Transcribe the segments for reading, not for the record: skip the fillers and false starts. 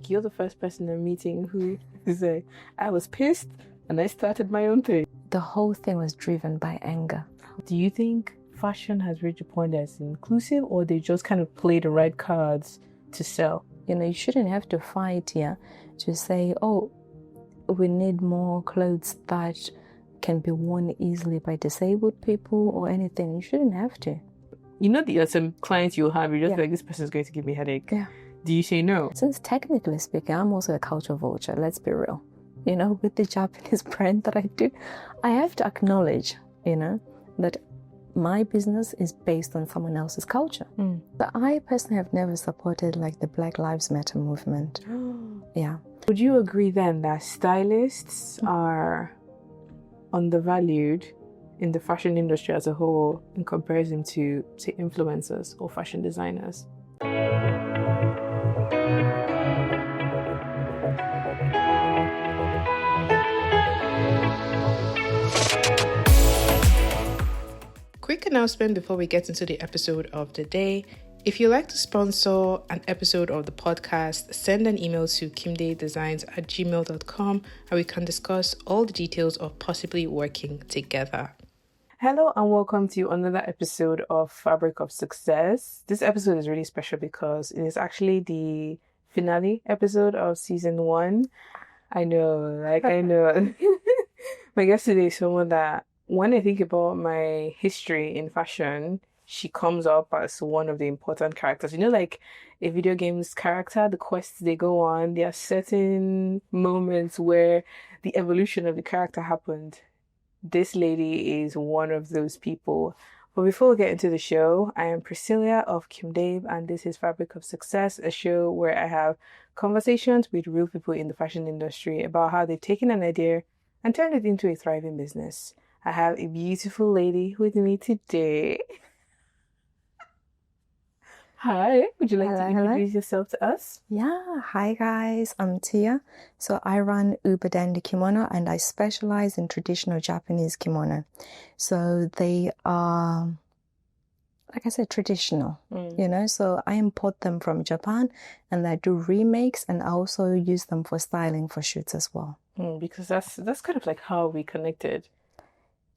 like you're the first person I'm meeting who is like, I was pissed and I started my own thing. The whole thing was driven by anger. Do you think fashion has reached a point that's inclusive, or they just kind of play the right cards to sell? You know, you shouldn't have to fight here to say, oh, we need more clothes that can be worn easily by disabled people or anything. You shouldn't have to. You know, there are some clients you'll have, you're just like, this person's going to give me a headache. Yeah. Do you say no? Since technically speaking, I'm also a culture vulture, let's be real. You know, with the Japanese brand that I do, I have to acknowledge, you know, that my business is based on someone else's culture. But I personally have never supported like the Black Lives Matter movement. Yeah. Would you agree then that stylists are undervalued in the fashion industry as a whole in comparison to, say, influencers or fashion designers? Quick announcement before we get into the episode of the day. If you'd like to sponsor an episode of the podcast, send an email to kimdaydesigns@gmail.com and we can discuss all the details of possibly working together. Hello and welcome to another episode of Fabric of Success. This episode is really special because it is actually the finale episode of season 1. I know. My guest today is someone that, when I think about my history in fashion, she comes up as one of the important characters. You know, like a video game's character, the quests they go on, there are certain moments where the evolution of the character happened. This lady is one of those people. But before we get into the show, I am Priscilla of Kim Dave, and this is Fabric of Success, a show where I have conversations with real people in the fashion industry about how they've taken an idea and turned it into a thriving business. I have a beautiful lady with me today. Hi, would you like to introduce yourself to us? Yeah, hi guys, I'm Tia. So I run Uber Dandy Kimono and I specialize in traditional Japanese kimono. So they are, like I said, traditional, you know, so I import them from Japan and I do remakes and I also use them for styling for shoots as well. Because that's kind of like how we connected.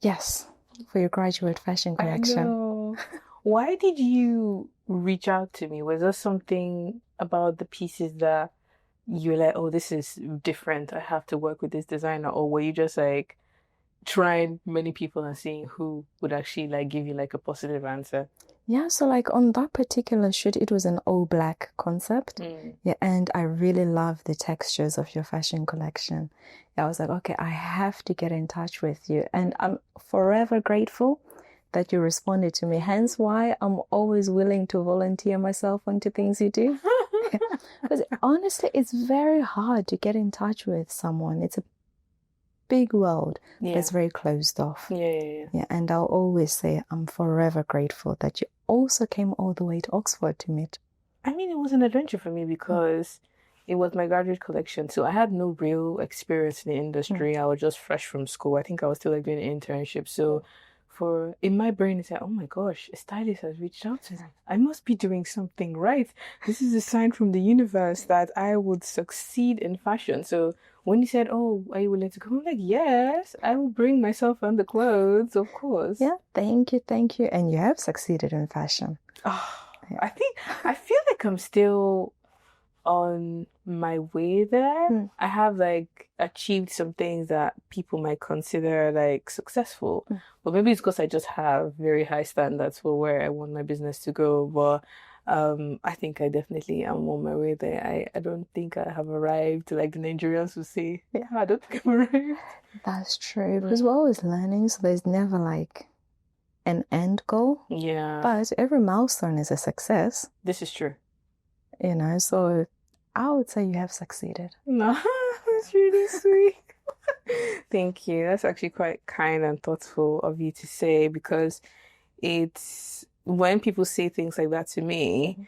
Yes, for your graduate fashion collection. I know. Why did you reach out to me? Was there something about the pieces that you were like, oh, this is different, I have to work with this designer? Or were you just like trying many people and seeing who would actually like give you like a positive answer? Yeah, so like on that particular shoot, it was an all black concept. Yeah, and I really love the textures of your fashion collection. Yeah, I was like, okay, I have to get in touch with you. And I'm forever grateful that you responded to me. Hence why I'm always willing to volunteer myself onto things you do. Because honestly, it's very hard to get in touch with someone. It's a big world that's very closed off. Yeah, and I'll always say I'm forever grateful that you also came all the way to Oxford to meet. I mean, it was an adventure for me because it was my graduate collection, so I had no real experience in the industry. I was just fresh from school. I think I was still like doing an internship. So in my brain, it's like, oh my gosh, a stylist has reached out to me. I must be doing something right. This is a sign from the universe that I would succeed in fashion. So when you said, oh, are you willing to come? I'm like, yes, I will bring myself and the clothes, of course. Yeah, thank you. And you have succeeded in fashion. Oh, I feel like I'm still on my way there. I have like achieved some things that people might consider like successful, but maybe it's because I just have very high standards for where I want my business to go. But I think I definitely am on my way there. I don't think I have arrived, like the Nigerians would say. Yeah, I don't think I've arrived. That's true, because we're always learning, so there's never like an end goal. Yeah, but every milestone is a success. This is true. You know, so I would say you have succeeded. No, that's really sweet. Thank you. That's actually quite kind and thoughtful of you to say, because it's when people say things like that to me,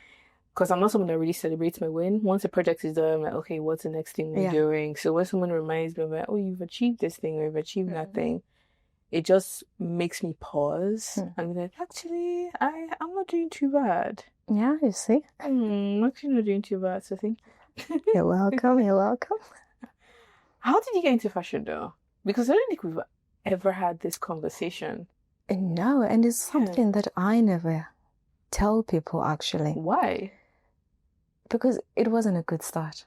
because I'm not someone that really celebrates my win. Once a project is done, I'm like, okay, what's the next thing we're doing? So when someone reminds me of like, oh, you've achieved this thing or you've achieved that thing, it just makes me pause and be like, actually, I'm not doing too bad. Yeah, you see. I'm actually not doing too bad, so thank you. You're welcome. You're welcome. How did you get into fashion though? Because I don't think we've ever had this conversation. No, and it's something that I never tell people actually. Why? Because it wasn't a good start.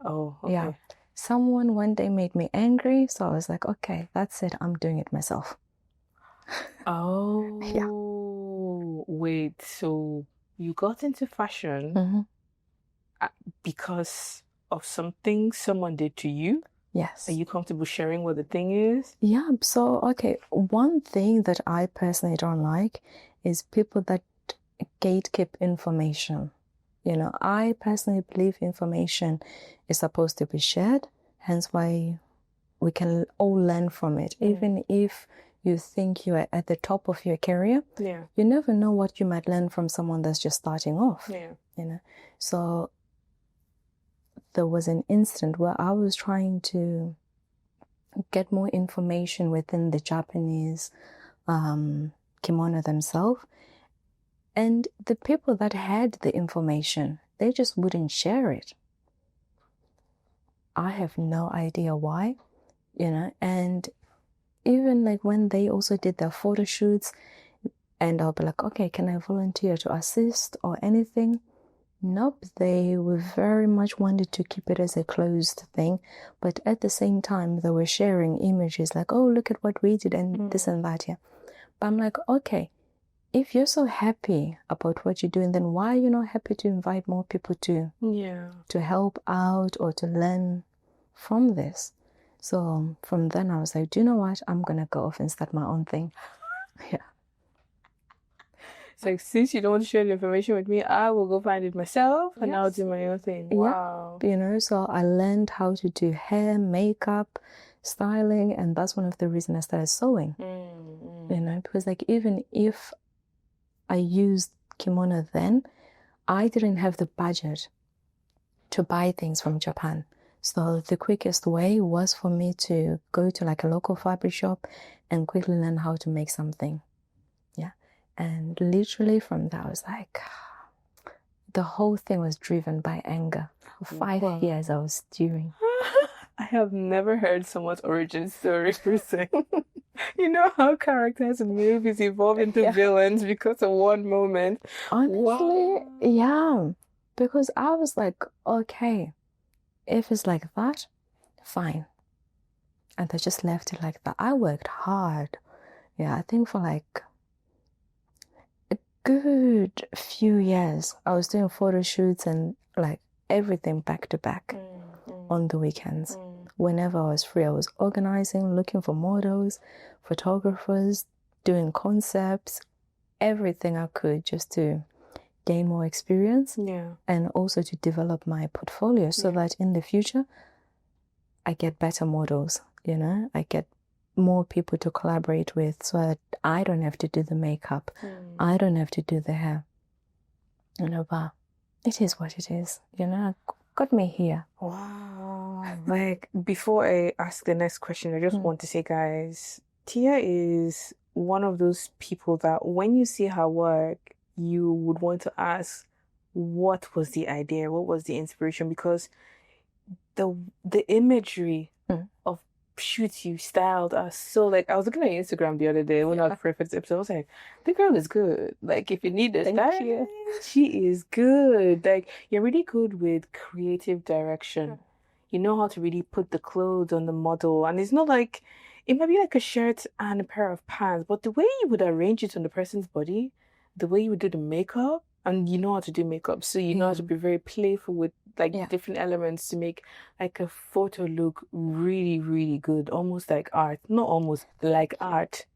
Oh, okay. Yeah. Someone one day made me angry, so I was like, okay, that's it. I'm doing it myself. Oh, Yeah. wait. So you got into fashion because of something someone did to you? Yes. Are you comfortable sharing what the thing is? Yeah. So, okay, one thing that I personally don't like is people that gatekeep information. You know, I personally believe information is supposed to be shared, hence why we can all learn from it. Even if you think you are at the top of your career, you never know what you might learn from someone that's just starting off. You know, so there was an incident where I was trying to get more information within the Japanese kimono themselves, and the people that had the information, they just wouldn't share it. I have no idea why, you know, and even like when they also did their photo shoots, and I'll be like, okay, can I volunteer to assist or anything? Nope, they were very much wanted to keep it as a closed thing, but at the same time, they were sharing images like, oh, look at what we did and this and that, yeah. But I'm like, okay, if you're so happy about what you're doing, then why are you not happy to invite more people to help out or to learn from this? So from then I was like, do you know what? I'm going to go off and start my own thing. Yeah. It's like, since you don't want to share the information with me, I will go find it myself and I'll do my own thing. Wow. Yeah. You know, so I learned how to do hair, makeup, styling, and that's one of the reasons I started sewing. You know, because like even if I used kimono then, I didn't have the budget to buy things from Japan. So the quickest way was for me to go to like a local fabric shop and quickly learn how to make something. Yeah. And literally from that, I was like, the whole thing was driven by anger. For 5 years, I was stewing. I have never heard someone's origin story per se. You know how characters in movies evolve into villains because of one moment. Honestly, yeah. Because I was like, okay, if it's like that, fine. And I just left it like that. I worked hard. Yeah, I think for like a good few years, I was doing photo shoots and like everything back to back on the weekends. Whenever I was free, I was organizing, looking for models, photographers, doing concepts, everything I could just to gain more experience and also to develop my portfolio so that in the future I get better models, you know, I get more people to collaborate with so that I don't have to do the makeup, I don't have to do the hair, you know, but it is what it is, you know, got me here. Wow. Like, before I ask the next question, I just want to say, guys, Tia is one of those people that when you see her work, you would want to ask, what was the idea? What was the inspiration? Because the imagery of shoots you styled are so, like, I was looking at your Instagram the other day when I was preparing for this episode. I was like, the girl is good. Like, if you need a style, she is good. Like, you're really good with creative direction. You know how to really put the clothes on the model, and it's not like it might be like a shirt and a pair of pants, but the way you would arrange it on the person's body, the way you would do the makeup, and you know how to do makeup, so you know how to be very playful with like different elements to make like a photo look really, really good, almost like art. Not almost, like art.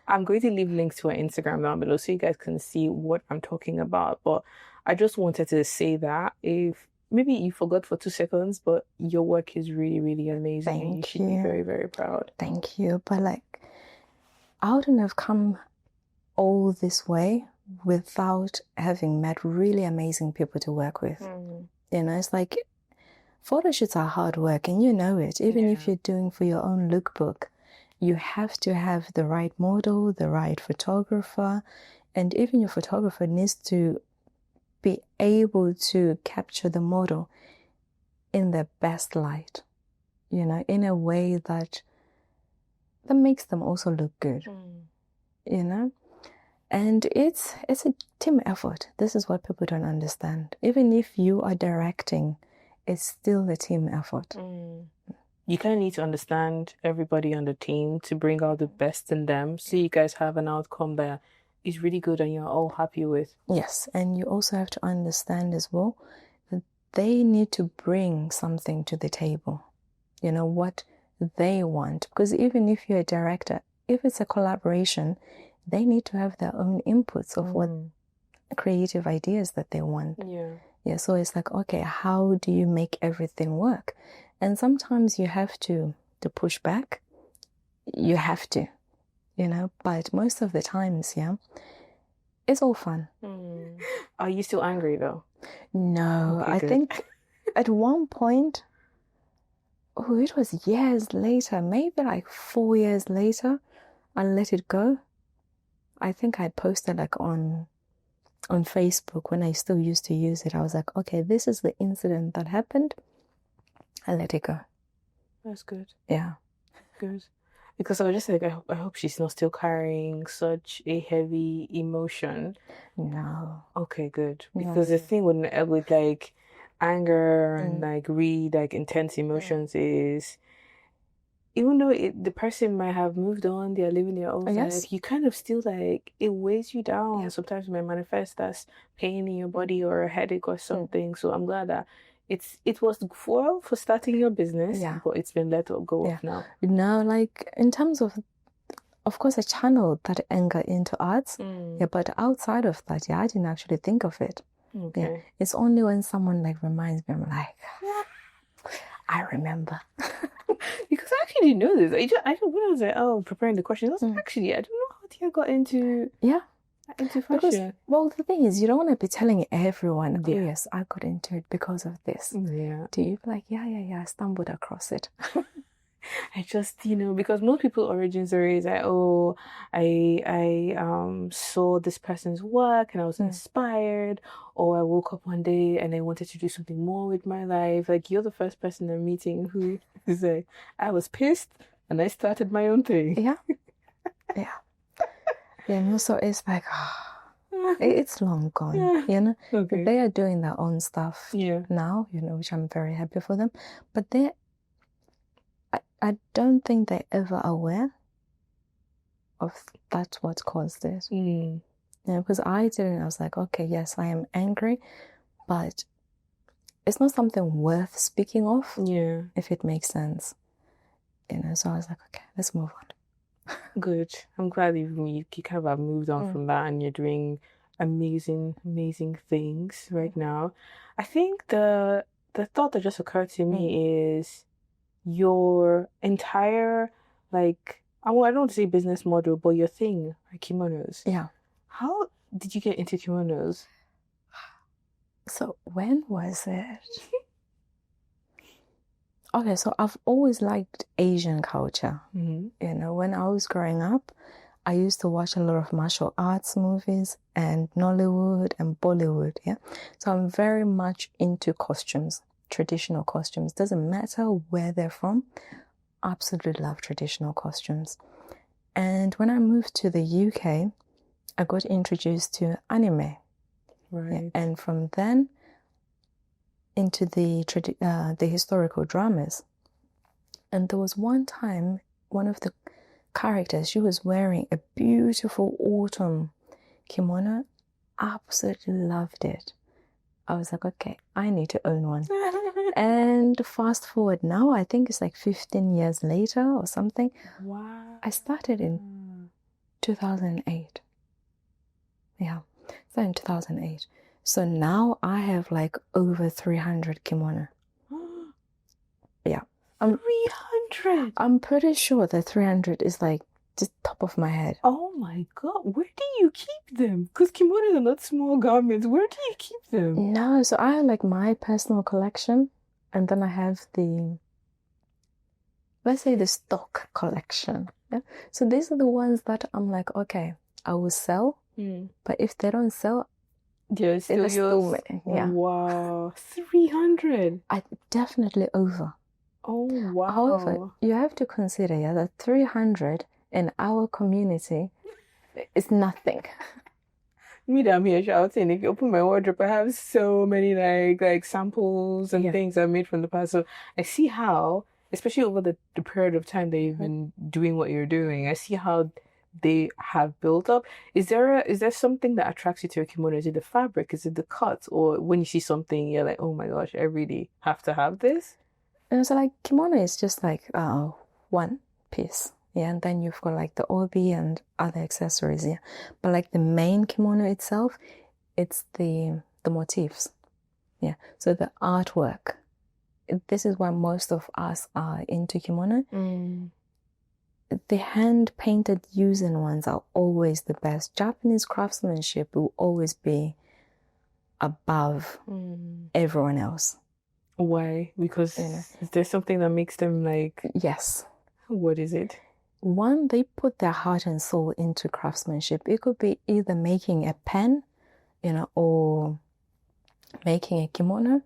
I'm going to leave links to her Instagram down below so you guys can see what I'm talking about. But I just wanted to say that if maybe you forgot for 2 seconds, but your work is really, really amazing. And you should be very, very proud. Thank you. But like, I wouldn't have come all this way without having met really amazing people to work with. You know, it's like photo shoots are hard work and you know it. Even if you're doing for your own lookbook, you have to have the right model, the right photographer, and even your photographer needs to be able to capture the model in their best light, in a way that makes them also look good, And it's a team effort. This is what people don't understand. Even if you are directing, it's still a team effort. You kind of need to understand everybody on the team to bring out the best in them, so you guys have an outcome that is really good and you're all happy with. Yes, and you also have to understand as well that they need to bring something to the table, what they want. Because even if you're a director, if it's a collaboration, they need to have their own inputs of what creative ideas that they want. Yeah, so it's like, okay, how do you make everything work? And sometimes you have to push back. You have to, but most of the times, it's all fun. Are you still angry though? No, okay, I think at one point, it was years later, maybe like 4 years later, I let it go. I think I posted like on Facebook when I still used to use it. I was like, okay, this is the incident that happened. I let it go. That's good. Yeah. Good. Because I was just like, I hope she's not still carrying such a heavy emotion. No. Okay, good. Because the thing with like anger and like really like intense emotions is, even though the person might have moved on, they're living their own life, you kind of still like, it weighs you down. Yeah. Sometimes it might manifest as pain in your body or a headache or something. So I'm glad that it was for starting your business, but it's been let go of now. Now, like in terms of course, I channeled that anger into arts. But outside of that, I didn't actually think of it. Okay. Yeah, it's only when someone like reminds me, I'm like, I remember. Because I actually didn't know this. I when I was like, preparing the questions, I was like, actually, I don't know how Tia got into fashion. Because, well, the thing is, you don't want to be telling everyone, oh yes, I got into it because of this. Yeah. Do you be like, I stumbled across it. I just, because most people origin story is like, I saw this person's work and I was inspired, or I woke up one day and I wanted to do something more with my life. Like, you're the first person I'm meeting who is like, I was pissed and I started my own thing. Yeah. So it's like, it's long gone, Okay. They are doing their own stuff now, which I'm very happy for them. But I don't think they're ever aware of that's what caused it. Because I didn't. I was like, okay, yes, I am angry, but it's not something worth speaking of. Yeah. If it makes sense. So I was like, okay, let's move on. Good. I'm glad you kind of have moved on from that and you're doing amazing, amazing things right now. I think the thought that just occurred to me is your entire, like, I don't want to say business model, but your thing, like kimonos. Yeah. How did you get into kimonos? So when was it? Okay, so I've always liked Asian culture. When I was growing up, I used to watch a lot of martial arts movies and Nollywood and Bollywood, So I'm very much into costumes, traditional costumes. Doesn't matter where they're from. Absolutely love traditional costumes. And when I moved to the UK, I got introduced to anime. Right. And from then into the historical dramas. And there was one time, one of the characters, she was wearing a beautiful autumn kimono. Absolutely loved it. I was like, okay, I need to own one. And fast forward now, I think it's like 15 years later or something. Wow. I started in 2008. Yeah, started in 2008. So now I have like over 300 kimono. Yeah. 300? I'm pretty sure that 300 is like just top of my head. Oh my God. Where do you keep them? Because kimonos are not small garments. Where do you keep them? No, so I have like my personal collection, and then I have let's say the stock collection. Yeah. So these are the ones that I'm like, okay, I will sell, but if they don't sell, There's still There's still yours. yeah. Wow, 300. I definitely over. Oh, However, wow. you have to consider that 300 in our community is nothing. Me that I'm here shouting. If you open my wardrobe, I have so many like samples and Yeah. things I've made from the past. So I see how, especially over the period of time that you've been doing what you're doing, I see how they have built up. Is there something that attracts you to a kimono? Is it the fabric? Is it the cut? Or when you see something, you're like, oh my gosh, I really have to have this? And so like kimono is just like one piece. Yeah, and then you've got like the obi and other accessories, yeah. But like the main kimono itself, it's the motifs. Yeah. So the artwork. This is why most of us are into kimono. The hand painted using ones are always the best. Japanese craftsmanship will always be above everyone else. Why? Because is there something that makes them like, yes. What is it? One, they put their heart and soul into craftsmanship. It could be either making a pen, or making a kimono.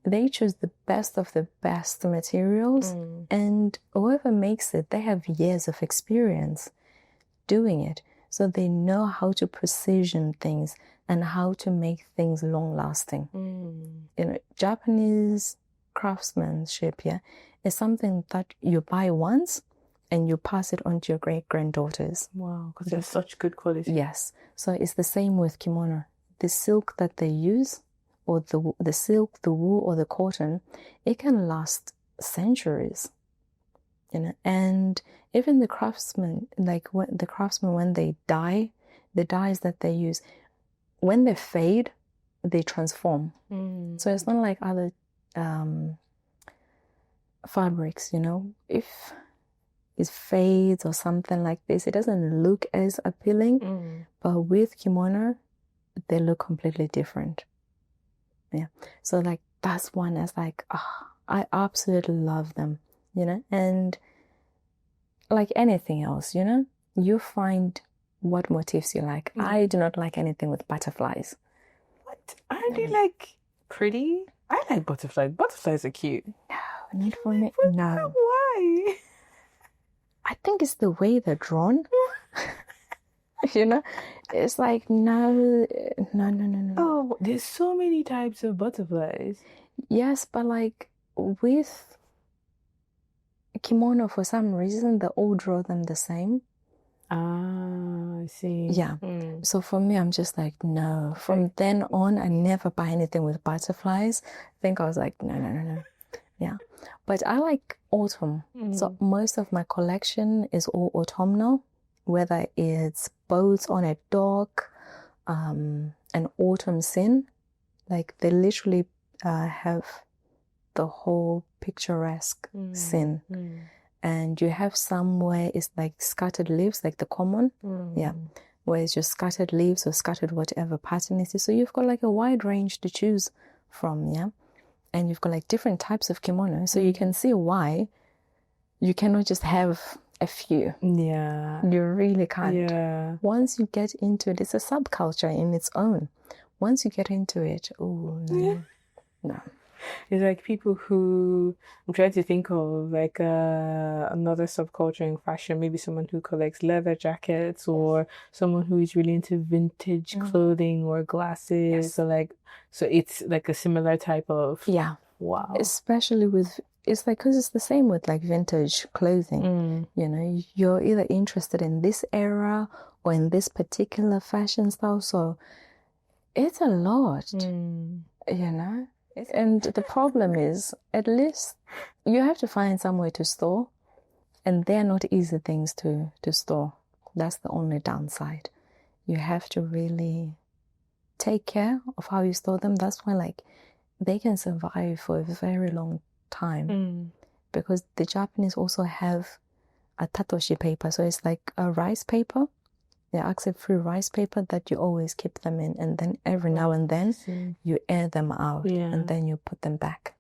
They choose the best of the best materials, and whoever makes it, they have years of experience doing it. So they know how to precision things and how to make things long lasting. Japanese craftsmanship, is something that you buy once and you pass it on to your great-granddaughters. Wow, because they're such good quality. Yes. So it's the same with kimono. The silk that they use, or the silk, the wool, or the cotton, it can last centuries. And even the craftsmen, when they dye, the dyes that they use, when they fade, they transform. So it's not like other fabrics, if it fades or something like this, it doesn't look as appealing. But with kimono, they look completely different. Yeah. So like that's one that's like, I absolutely love them, and like anything else, you find what motifs you like. I do not like anything with butterflies. What? Aren't they like pretty? I like butterflies. Butterflies are cute. No, not for me. No. Why? I think it's the way they're drawn. It's like no. Oh, there's so many types of butterflies. Yes, but like with kimono, for some reason, they all draw them the same. Ah, I see. Yeah. So for me, I'm just like, no. From then on, I never buy anything with butterflies. I think I was like, no. Yeah. But I like autumn. So most of my collection is all autumnal, whether it's boats on a dock, an autumn scene. Like they literally have the whole picturesque scene. And you have some where it's like scattered leaves, like the common, where it's just scattered leaves or scattered whatever pattern it is. So you've got like a wide range to choose from, and you've got like different types of kimono. So you can see why you cannot just have a few. Yeah. You really can't. Yeah. Once you get into it, it's a subculture in its own. Once you get into it, no. It's like people who I'm trying to think of like another subculture in fashion, maybe someone who collects leather jackets or someone who is really into vintage clothing or glasses. So it's like a similar type of wow. Especially with it's like because it's the same with like vintage clothing. You're either interested in this era or in this particular fashion style. So it's a lot, And the problem is, at least you have to find somewhere to store, and they're not easy things to store. That's the only downside. You have to really take care of how you store them. That's why, like, they can survive for a very long time because the Japanese also have a tatoshi paper. So it's like a rice paper. Acid-free rice paper that you always keep them in, and then every now and then you air them out and then you put them back.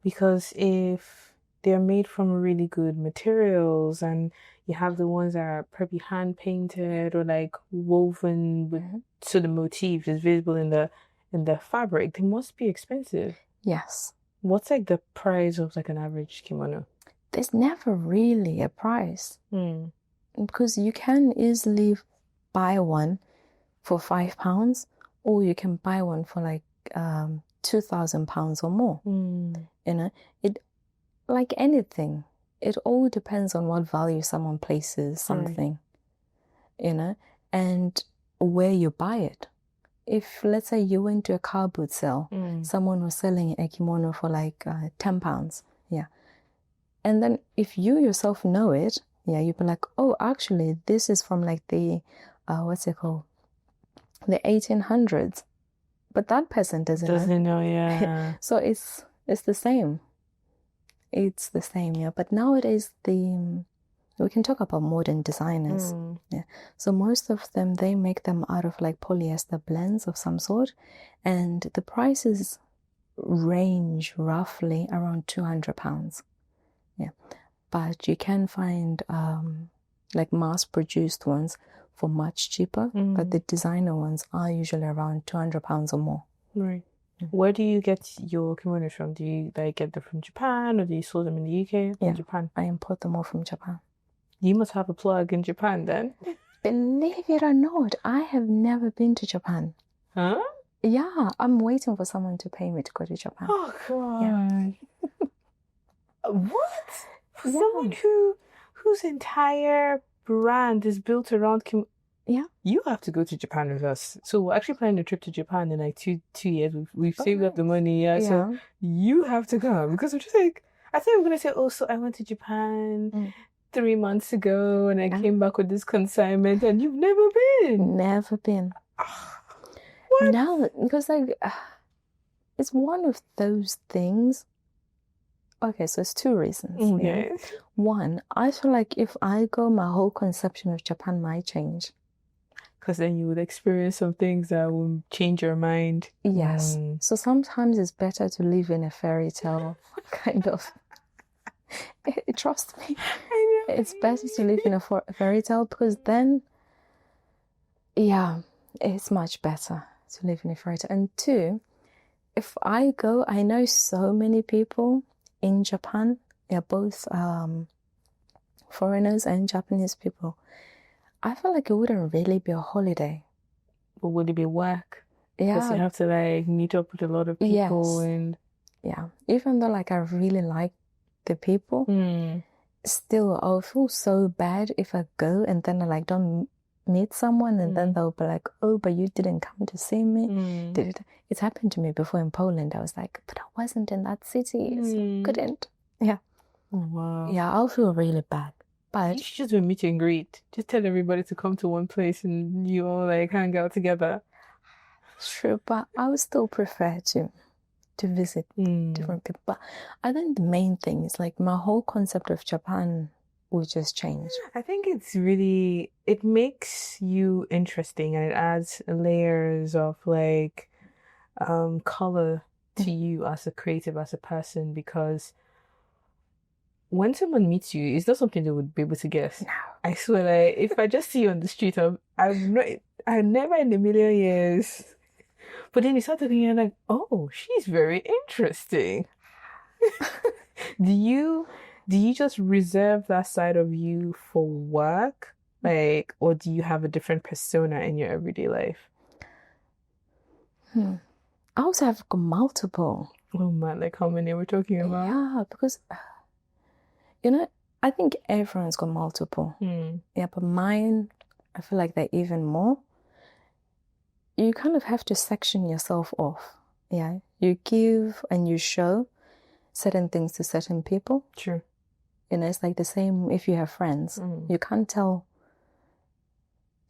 Because if they're made from really good materials, and you have the ones that are probably hand painted or like woven with so the motif is visible in the fabric. They must be expensive. Yes. What's like the price of like an average kimono? There's never really a price because you can easily buy one for £5, or you can buy one for like £2,000 or more. You know, it like anything. It all depends on what value someone places something, you know, and where you buy it. If, let's say, you went to a car boot sale, someone was selling a kimono for like £10, and then if you yourself know it, you'd be like, oh, actually, this is from like the, what's it called? The 1800s. But that person doesn't know, yeah. So it's the same. It's the same, But nowadays, we can talk about modern designers. So most of them, they make them out of like polyester blends of some sort. And the prices range roughly around £200. But you can find like mass-produced ones for much cheaper, but the designer ones are usually around £200 or more. Right. Where do you get your kimonos from? Do you like get them from Japan, or do you source them in the UK or Japan? I import them all from Japan. You must have a plug in Japan then. Believe it or not, I have never been to Japan. Huh? Yeah, I'm waiting for someone to pay me to go to Japan. Oh God. What? Someone whose entire brand is built around you have to go to Japan with us. So we're actually planning a trip to Japan in like two years. We've saved up the money, so you have to go, because we're just like, I think we're gonna say, oh, so I went to Japan 3 months ago and I came back with this consignment, and you've never been. Never been. What? No, because like it's one of those things. Okay, so it's two reasons. Okay. One, I feel like if I go, my whole conception of Japan might change. Because then you would experience some things that will change your mind. Yes. So sometimes it's better to live in a fairy tale kind of. Trust me. I know. It's better to live in a fairy tale, because then, it's much better to live in a fairy tale. And two, if I go, I know so many people in Japan. They're both foreigners and Japanese people. I feel like it wouldn't really be a holiday. But would it be work? Yeah. Because you have to like meet up with a lot of people. Yes. And even though like I really like the people, still I'll feel so bad if I go and then I like don't meet someone, and then they'll be like, oh, but you didn't come to see me. It's happened to me before in Poland. I was like, but I wasn't in that city, so I couldn't. Yeah. Oh, wow. Yeah, I'll feel really bad. But you should just do a meet and greet. Just tell everybody to come to one place and you all like hang out together. True, but I would still prefer to visit different people. But I think the main thing is like my whole concept of Japan will just change. I think it makes you interesting, and it adds layers of like color to you as a creative, as a person, because when someone meets you, it's not something they would be able to guess. No. I swear, like, if I just see you on the street, I never in a million years. But then you start talking, and you're like, oh, she's very interesting. Do you just reserve that side of you for work? Like, or do you have a different persona in your everyday life? I also have multiple. Oh man, like how many are we talking about? Yeah, because I think everyone's got multiple. Yeah, but mine, I feel like they're even more. You kind of have to section yourself off. Yeah, you give and you show certain things to certain people. True. It's like the same if you have friends. You can't tell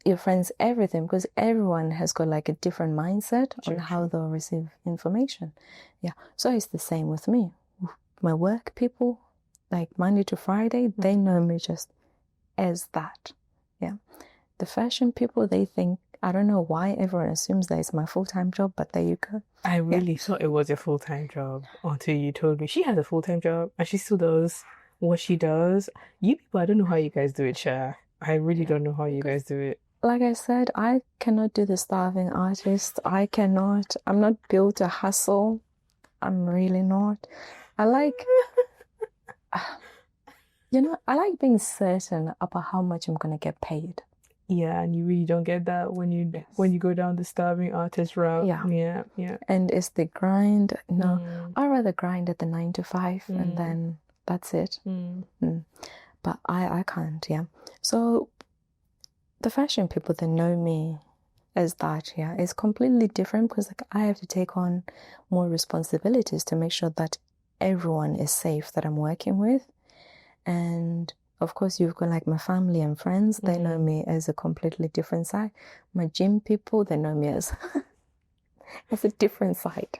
your friends everything, because everyone has got like a different mindset on how they'll receive information. Yeah, so it's the same with me. My work people, like Monday to Friday, they know me just as that. Yeah, the fashion people, they think I don't know why everyone assumes that it's my full-time job, but there you go. I really thought it was a full-time job until you told me she has a full-time job and she still does what she does. You people, I don't know how you guys do it, Sha. I really don't know how you guys do it. Like I said, I cannot do the starving artist. I'm not built to hustle. I'm really not. I like, I like being certain about how much I'm gonna get paid. Yeah, and you really don't get that when you go down the starving artist route. Yeah. Yeah. And it's the grind. No, I'd rather grind at the 9 to 5 and then that's it. But I can't, yeah. So the fashion people that know me as that, yeah, is completely different because like I have to take on more responsibilities to make sure that everyone is safe that I'm working with. And of course, you've got like my family and friends. They know me as a completely different side. My gym people, they know me as a different side,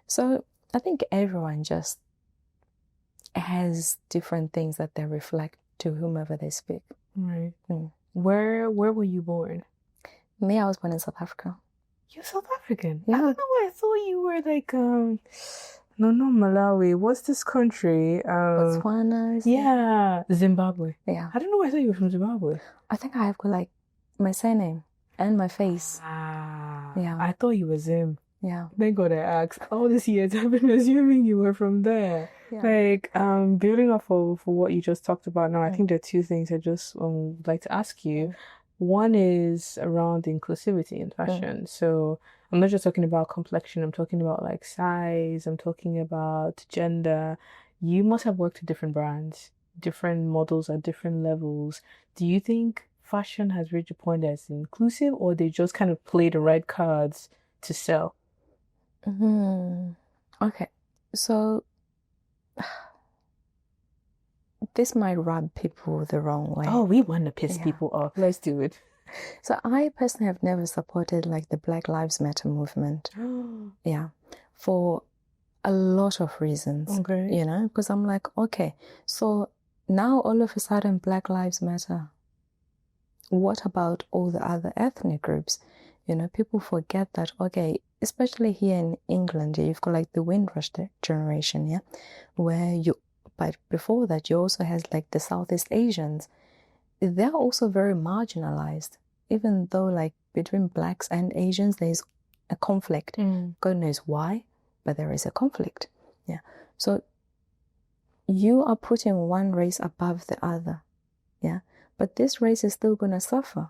So I think everyone just has different things that they reflect to whomever they speak. Right. Where were you born? Me, I was born in South Africa. You're South African? Yeah. I don't know why I thought you were like no, not Malawi. What's this country? Botswana. Yeah, Zimbabwe. Yeah. I don't know why I thought you were from Zimbabwe. I think I have got like my surname and my face. Yeah. I thought you were Zim. Yeah. Thank God I asked. All these years I've been assuming you were from there. Yeah. Like, building off of what you just talked about now, I think there are two things I just would like to ask you. One is around inclusivity in fashion. So I'm not just talking about complexion, I'm talking about like size, I'm talking about gender. You must have worked with different brands, different models at different levels. Do you think fashion has reached a point that's inclusive, or they just kind of play the right cards to sell? Okay, so this might rub people the wrong way. Oh, we want to piss people off. Let's do it. So I personally have never supported like the Black Lives Matter movement. Yeah, for a lot of reasons. Okay. Because I'm like, okay, so now all of a sudden Black Lives Matter. What about all the other ethnic groups? People forget that, okay, especially here in England, you've got like the Windrush generation, yeah, but before that, you also has like the Southeast Asians. They're also very marginalized, even though like between blacks and Asians, there's a conflict. God knows why, but there is a conflict. Yeah. So you are putting one race above the other. Yeah. But this race is still going to suffer,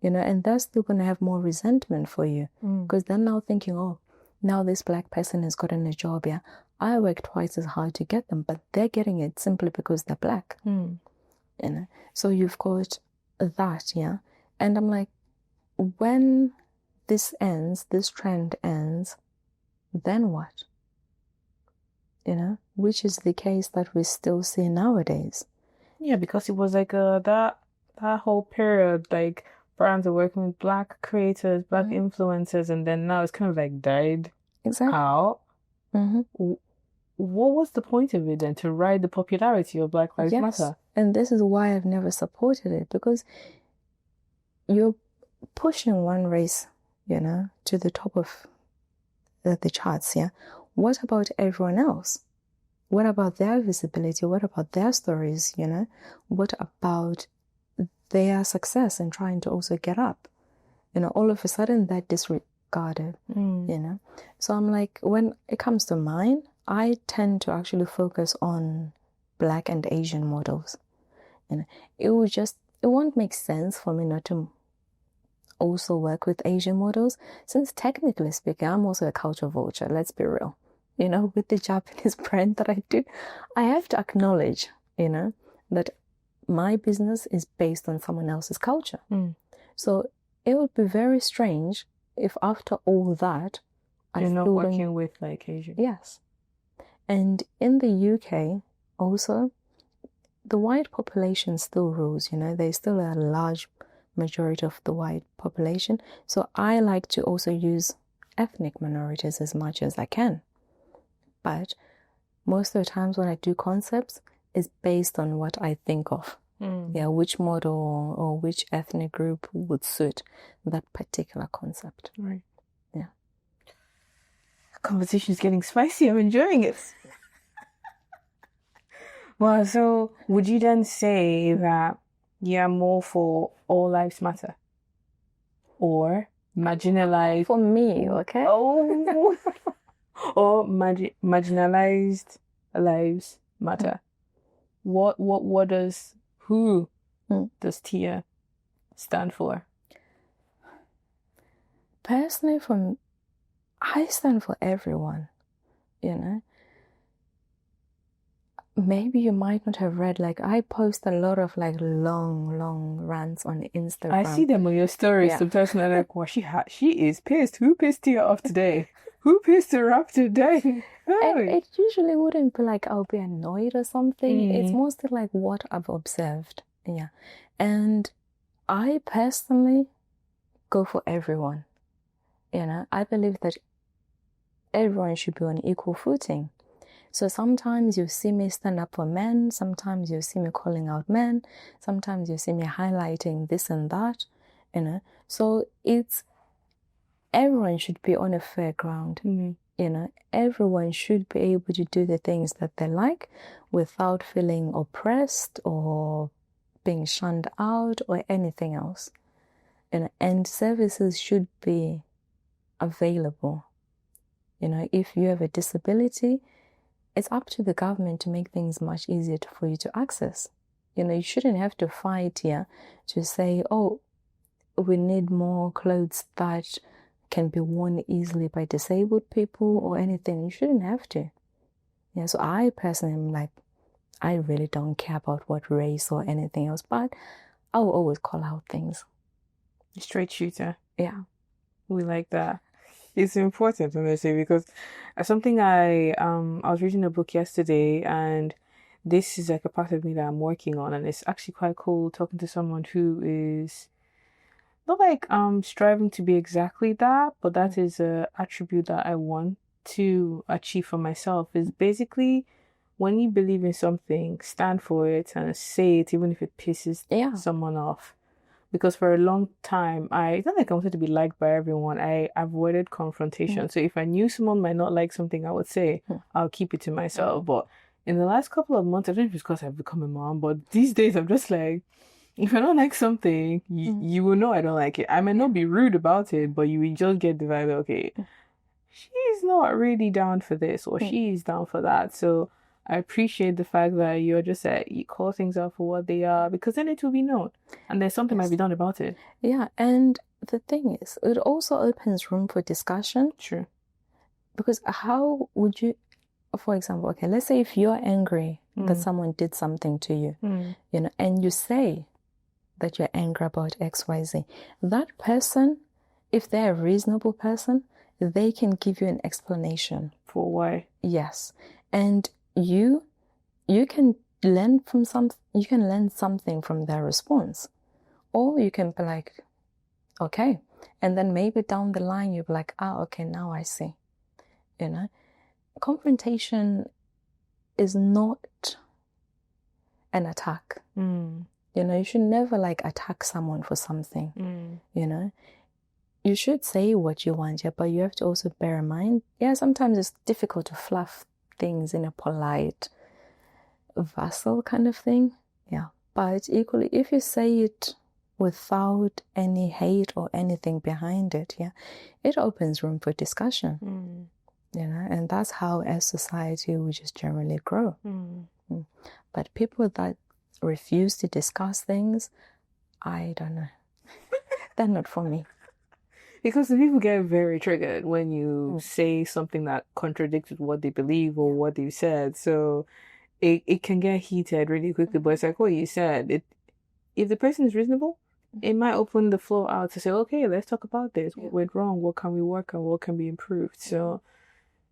and they're still going to have more resentment for you because they're now thinking, oh, now this black person has gotten a job. Yeah. I work twice as hard to get them, but they're getting it simply because they're black. So you've got that, yeah. And I'm like, when this trend ends, then what? Which is the case that we still see nowadays. Yeah, because it was like that whole period, like brands are working with black creators, black influencers, and then now it's kind of like died out. What was the point of it then, to ride the popularity of Black Lives Matter? And this is why I've never supported it, because you're pushing one race, to the top of the charts, yeah? What about everyone else? What about their visibility? What about their stories, What about their success in trying to also get up? All of a sudden that disregarded, So I'm like, when it comes to mine, I tend to actually focus on Black and Asian models. It won't make sense for me not to also work with Asian models, since technically speaking, I'm also a culture vulture, let's be real. With the Japanese brand that I do, I have to acknowledge, that my business is based on someone else's culture. So it would be very strange if after all that, you're not working with like Asian. Yes. And in the UK, also, the white population still rules, there's still a large majority of the white population. So I like to also use ethnic minorities as much as I can. But most of the times when I do concepts, it's based on what I think of. Yeah, which model or which ethnic group would suit that particular concept. Right. Yeah. Conversation is getting spicy. I'm enjoying it. Well, so would you then say that you're more for all lives matter or marginalized? For me, okay? Oh, or marginalized lives matter. What does does Tia stand for? Personally, I stand for everyone, you know. Maybe you might not have read, like, I post a lot of like long rants on Instagram. I see them on your stories sometimes, and I'm like, well, she is pissed. Who pissed Tia off today? Who pissed her off today? And it usually wouldn't be like I'll be annoyed or something. It's mostly like what I've observed. Yeah. And I personally go for everyone. You know, I believe that everyone should be on equal footing. So sometimes you see me stand up for men, sometimes you see me calling out men, sometimes you see me highlighting this and that, you know. So everyone should be on a fair ground. You know, everyone should be able to do the things that they like without feeling oppressed or being shunned out or anything else. You know, and services should be available. You know, if you have a disability, it's up to the government to make things much easier for you to access. You know, you shouldn't have to fight here to say, oh, we need more clothes that can be worn easily by disabled people or anything. You shouldn't have to. Yeah, so I personally am like, I really don't care about what race or anything else, but I will always call out things. Straight shooter. Yeah. We like that. It's important, honestly, because something I was reading a book yesterday, and this is like a part of me that I'm working on, and it's actually quite cool talking to someone who is not like striving to be exactly that, but that is a attribute that I want to achieve for myself. Is basically when you believe in something, stand for it and say it, even if it pisses someone off. Because for a long time, it's not like I wanted to be liked by everyone. I avoided confrontation. So if I knew someone might not like something, I would say, I'll keep it to myself. But in the last couple of months, I don't know if it's because I've become a mom, but these days I'm just like, if I don't like something, you will know I don't like it. I might not be rude about it, but you will just get the vibe, okay, she's not really down for this, or she's down for that. So I appreciate the fact that you're just you call things out for what they are, because then it will be known and there's something might be done about it. Yeah, and the thing is, it also opens room for discussion. True. Because how would you, for example, okay, let's say if you're angry that someone did something to you, you know, and you say that you're angry about XYZ, that person, if they're a reasonable person, they can give you an explanation. For why? Yes. And you can learn from something from their response. Or you can be like, okay. And then maybe down the line you'll be like, okay, now I see. You know? Confrontation is not an attack. You know, you should never like attack someone for something. You know? You should say what you want, but you have to also bear in mind, sometimes it's difficult to fluff things in a polite, vassal kind of thing. Yeah. But equally, if you say it without any hate or anything behind it, it opens room for discussion. You know, and that's how as society we just generally grow. But people that refuse to discuss things, I don't know. They're not for me. Because the people get very triggered when you say something that contradicts what they believe or what they've said. So it can get heated really quickly. But it's like what you said. If the person is reasonable, it might open the floor out to say, okay, let's talk about this. What went wrong? What can we work on? What can be improved? So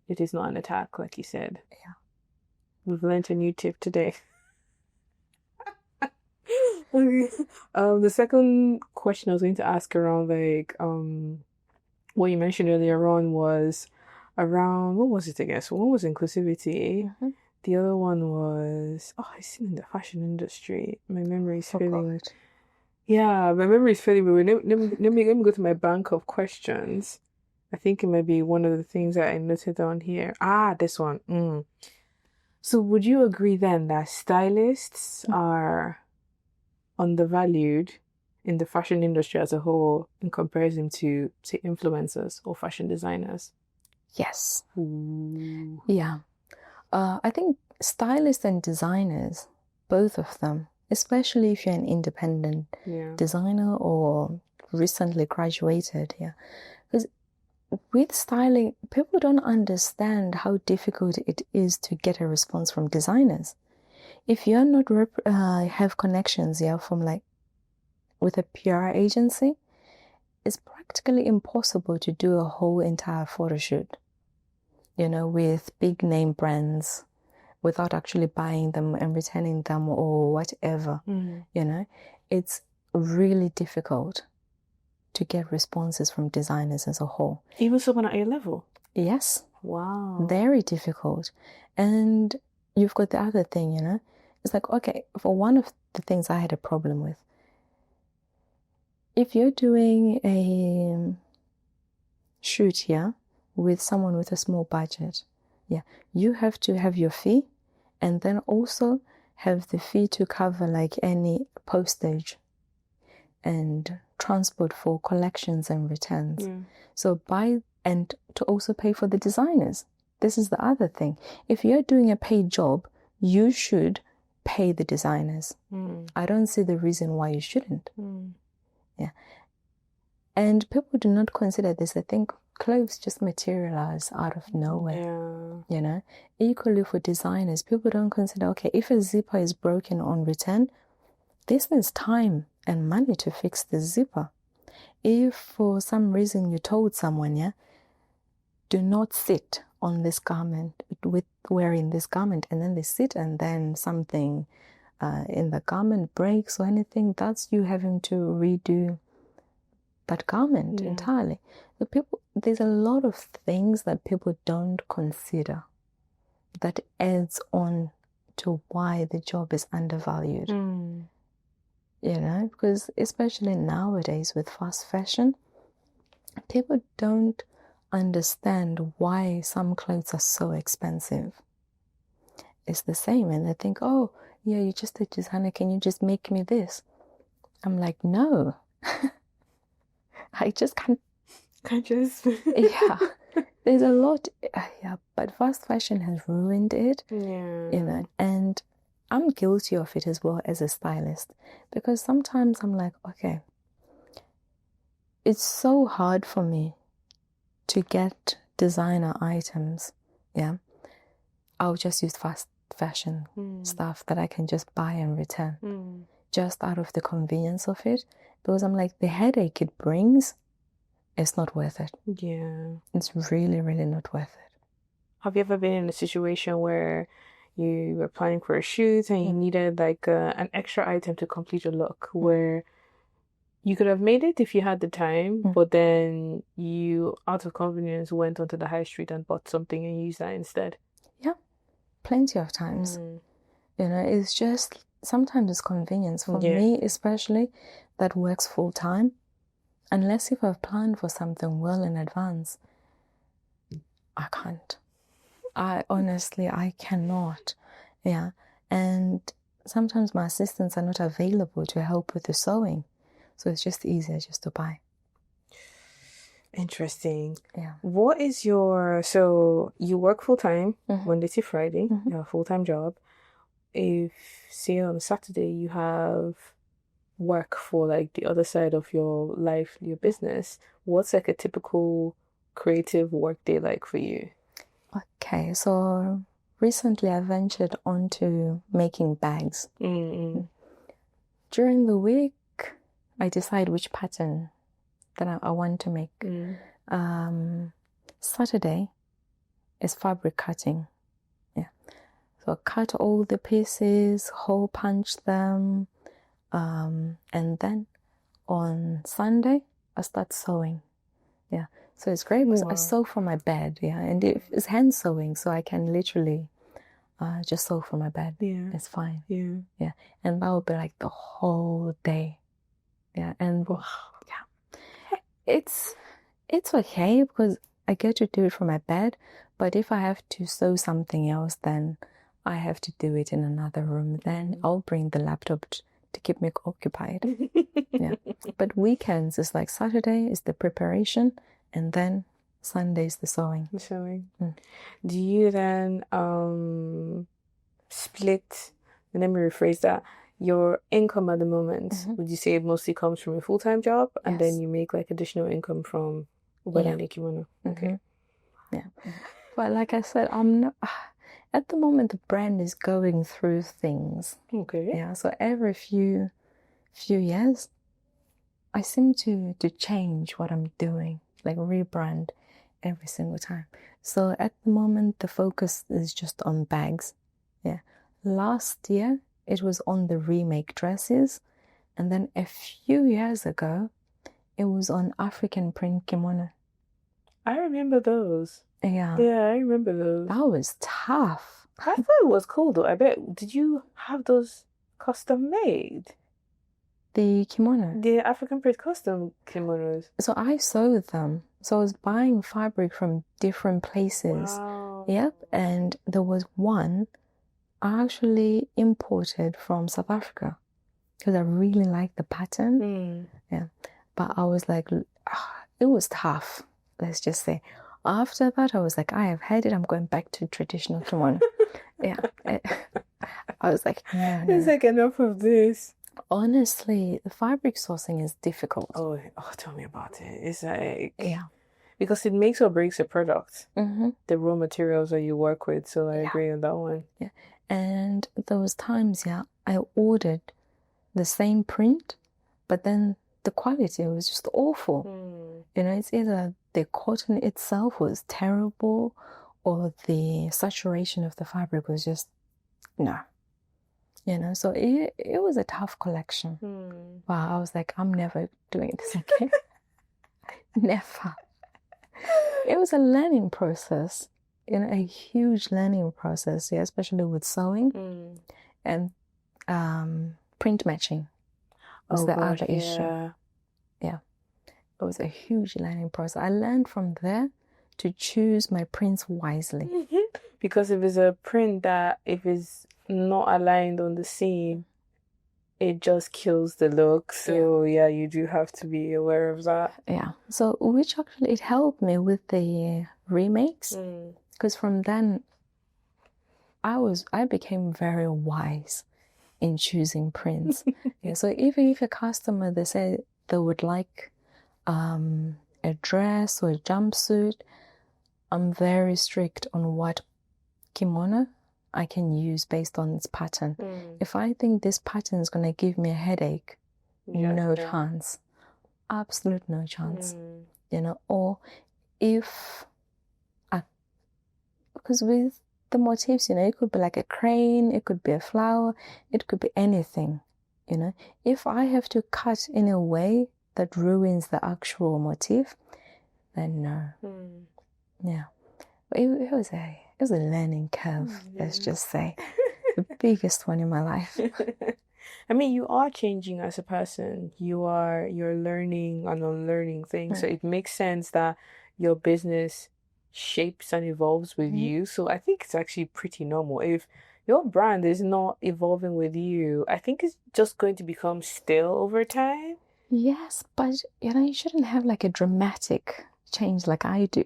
it is not an attack, like you said. Yeah. We've learned a new tip today. Okay. The second question I was going to ask around like what you mentioned earlier on was around what was it again? So one was inclusivity, The other one was, oh, it's in the fashion industry. My memory is failing. God. Yeah, my memory is failing. But let me go to my bank of questions. I think it might be one of the things that I noted on here. Ah, this one. So would you agree then that stylists are undervalued in the fashion industry as a whole in comparison to, say, influencers or fashion designers? Yes. Ooh. Yeah. I think stylists and designers, both of them, especially if you're an independent designer or recently graduated, because with styling, people don't understand how difficult it is to get a response from designers. If you're not have connections, from like with a PR agency, it's practically impossible to do a whole entire photo shoot, with big name brands without actually buying them and returning them or whatever. It's really difficult to get responses from designers as a whole. Even someone at your level? Yes. Wow. Very difficult. And you've got the other thing, it's like, okay, for one of the things I had a problem with, if you're doing a shoot here with someone with a small budget, you have to have your fee and then also have the fee to cover like any postage and transport for collections and returns. So and to also pay for the designers. This is the other thing. If you're doing a paid job, you should pay the designers. I don't see the reason why you shouldn't. And people do not consider this. They think clothes just materialize out of nowhere. Equally for designers, people don't consider, okay, if a zipper is broken on return, this is time and money to fix the zipper. If for some reason you told someone, do not sit on this garment with wearing this garment, and then they sit and then something in the garment breaks or anything, that's you having to redo that garment entirely. So there's a lot of things that people don't consider that adds on to why the job is undervalued. Because especially nowadays with fast fashion, people don't understand why some clothes are so expensive. It's the same, and they think, oh, yeah, you're just a designer, can you just make me this? I'm like, no. I just can't just there's a lot, but fast fashion has ruined it, and I'm guilty of it as well as a stylist, because sometimes I'm like, okay, it's so hard for me to get designer items. I'll just use fast fashion stuff that I can just buy and return just out of the convenience of it, because I'm like, the headache it brings, it's not worth it. It's really, really not worth it. Have you ever been in a situation where you were planning for a shoot and you needed like an extra item to complete your look, where you could have made it if you had the time, but then you, out of convenience, went onto the high street and bought something and used that instead? Yeah, plenty of times. It's just, sometimes it's convenience. For me, especially, that works full time. Unless if I've planned for something well in advance, I can't. I cannot. And sometimes my assistants are not available to help with the sewing. So it's just easier just to buy. Interesting. What is so you work full time, Monday to Friday, you have a full-time job. If, say, on Saturday you have work for like the other side of your life, your business, what's like a typical creative work day like for you? Okay, so recently I ventured onto making bags. During the week, I decide which pattern that I want to make. Saturday is fabric cutting. So I cut all the pieces, hole punch them, and then on Sunday I start sewing. So it's great because I sew from my bed, and it's hand sewing, so I can literally just sew for my bed. Yeah. It's fine. Yeah. Yeah. And that would be like the whole day. Yeah. And yeah, it's okay because I get to do it from my bed. But if I have to sew something else, then I have to do it in another room. Then I'll bring the laptop to keep me occupied. Yeah. But weekends is like Saturday is the preparation, and then Sunday is the sewing. The sewing. Do you then split, and let me rephrase that, your income at the moment, would you say it mostly comes from a full-time job and then you make like additional income from wedding the kimono? Okay. Yeah. But like I said, I'm not at the moment the brand is going through things. Okay. Yeah. So every few years I seem to change what I'm doing, like rebrand every single time. So at the moment the focus is just on bags. Yeah. Last year it was on the remake dresses, and then a few years ago it was on African print kimono. I remember those. Yeah. Yeah, I remember those. That was tough. I thought it was cool though. I bet. Did you have those custom made? The kimono? The African print custom kimonos. So I sewed them. So I was buying fabric from different places. Wow. Yep. And there was one I actually imported from South Africa because I really liked the pattern. Yeah. But I was like, it was tough, let's just say. After that, I was like, I have had it. I'm going back to traditional kimono. Yeah. I was like, no. It's like enough of this. Honestly, the fabric sourcing is difficult. Oh, tell me about it. It's like, yeah, because it makes or breaks a product. The raw materials that you work with. So I agree on that one. Yeah. And there was times, I ordered the same print, but then the quality was just awful. You know, it's either the cotton itself was terrible or the saturation of the fabric was just, no. You know, so it was a tough collection. Wow, I was like, I'm never doing this again. Never. It was a learning process. You know, a huge learning process, especially with sewing and print matching was the other issue. Yeah, it was a huge learning process. I learned from there to choose my prints wisely. Because if it's a print that if it's not aligned on the seam, it just kills the look. So you do have to be aware of that. Yeah. So which actually it helped me with the remakes. Because from then, I became very wise in choosing prints. So even if a customer, they say they would like a dress or a jumpsuit, I'm very strict on what kimono I can use based on its pattern. If I think this pattern is going to give me a headache, no chance. Absolute no chance. You know, or if because with the motifs, you know, it could be like a crane, it could be a flower, it could be anything, you know. If I have to cut in a way that ruins the actual motif, then no. Yeah. It was a learning curve, let's just say. The biggest one in my life. I mean, you are changing as a person. You're learning and unlearning things. So it makes sense that your business shapes and evolves with you. So I think it's actually pretty normal. If your brand is not evolving with you, I think it's just going to become stale over time. Yes, but you know, you shouldn't have like a dramatic change like I do.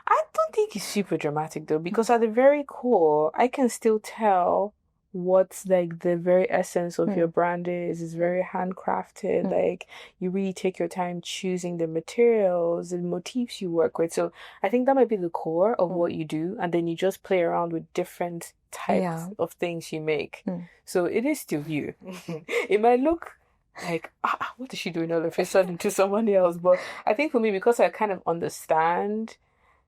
I don't think it's super dramatic though, because at the very core, I can still tell what's like the very essence of your brand is. It's very handcrafted. Like you really take your time choosing the materials and motifs you work with. So I think that might be the core of what you do, and then you just play around with different types of things you make. So it is still you. It might look like, what is she doing all of a sudden to someone else? But I think for me, because I kind of understand,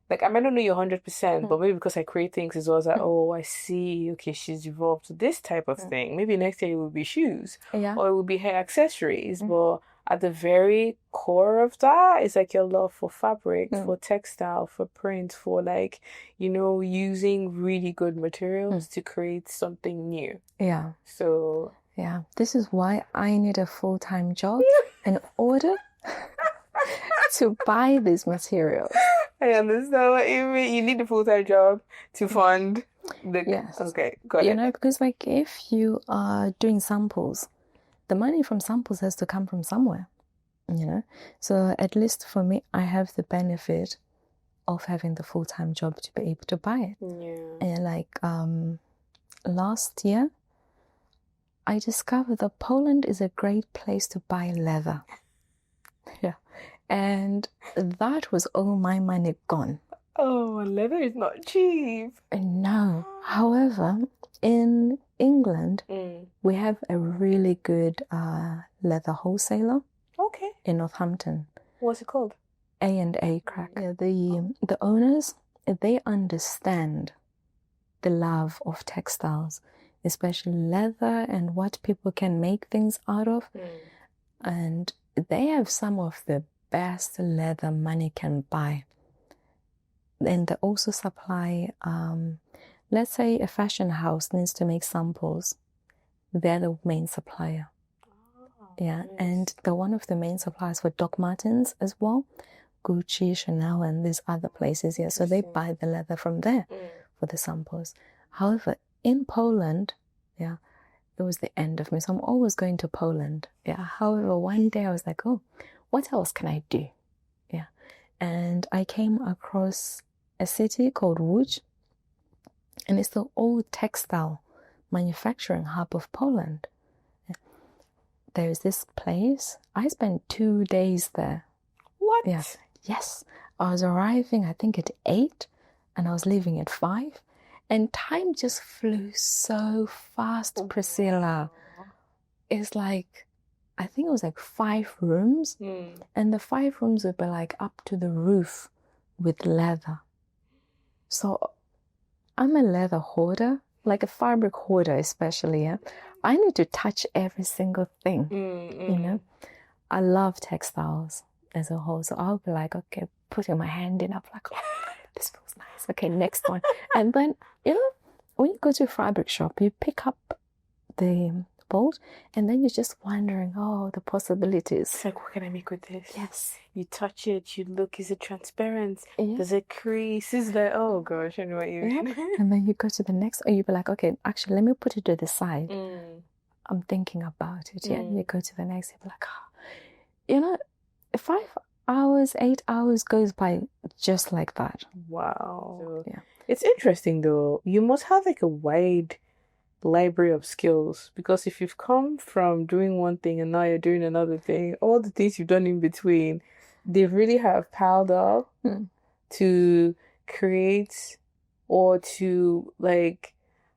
like, I might not know you 100%, but maybe because I create things as well as like, oh, I see, okay, she's evolved to this type of thing. Maybe next year it will be shoes, or it will be hair accessories, but at the very core of that is like your love for fabric, for textile, for print, for like, using really good materials to create something new. Yeah. So, yeah, this is why I need a full-time job in order to buy these materials. I understand what you mean. You need a full-time job to fund the... Yes. Okay, got it. Because like if you are doing samples, the money from samples has to come from somewhere, So at least for me, I have the benefit of having the full-time job to be able to buy it. Yeah. And like last year, I discovered that Poland is a great place to buy leather. Yeah. And that was all my money gone. Oh, leather is not cheap. No. However, in England, we have a really good leather wholesaler. Okay. In Northampton. What's it called? A&A Crack. Yeah, the owners, they understand the love of textiles, especially leather and what people can make things out of. And they have some of the best leather money can buy. And they also supply, let's say a fashion house needs to make samples. They're the main supplier. Yeah, nice. And they're one of the main suppliers for Doc Martens as well, Gucci, Chanel, and these other places. Yeah, so they buy the leather from there for the samples. However, in Poland, yeah, it was the end of me. So I'm always going to Poland. Yeah. However, one day I was like, oh, what else can I do? Yeah. And I came across a city called Łódź, and it's the old textile manufacturing hub of Poland. There's this place. I spent 2 days there. What? Yeah. Yes. I was arriving, I think, at 8, and I was leaving at 5. And time just flew so fast, Priscilla. It's like, I think it was like 5 rooms. And the 5 rooms would be like up to the roof with leather. So I'm a leather hoarder, like a fabric hoarder especially, yeah. I need to touch every single thing, I love textiles as a whole. So I'll be like, okay, putting my hand in, I'll be like, oh, this feels nice. Okay, next one. And then, when you go to a fabric shop, you pick up the bolt, and then you're just wondering, the possibilities. It's like, what can I make with this? Yes. You touch it, you look, is it transparent? Yeah. Does it crease? Is that, oh gosh, I know what you mean. And then you go to the next, or you be like, okay, actually, let me put it to the side. I'm thinking about it. Yeah. You go to the next, you be like, 5 hours, 8 hours goes by just like that. Wow. So, yeah. It's interesting though. You must have like a wide library of skills, because if you've come from doing one thing and now you're doing another thing, all the things you've done in between, they really have piled up to create, or to like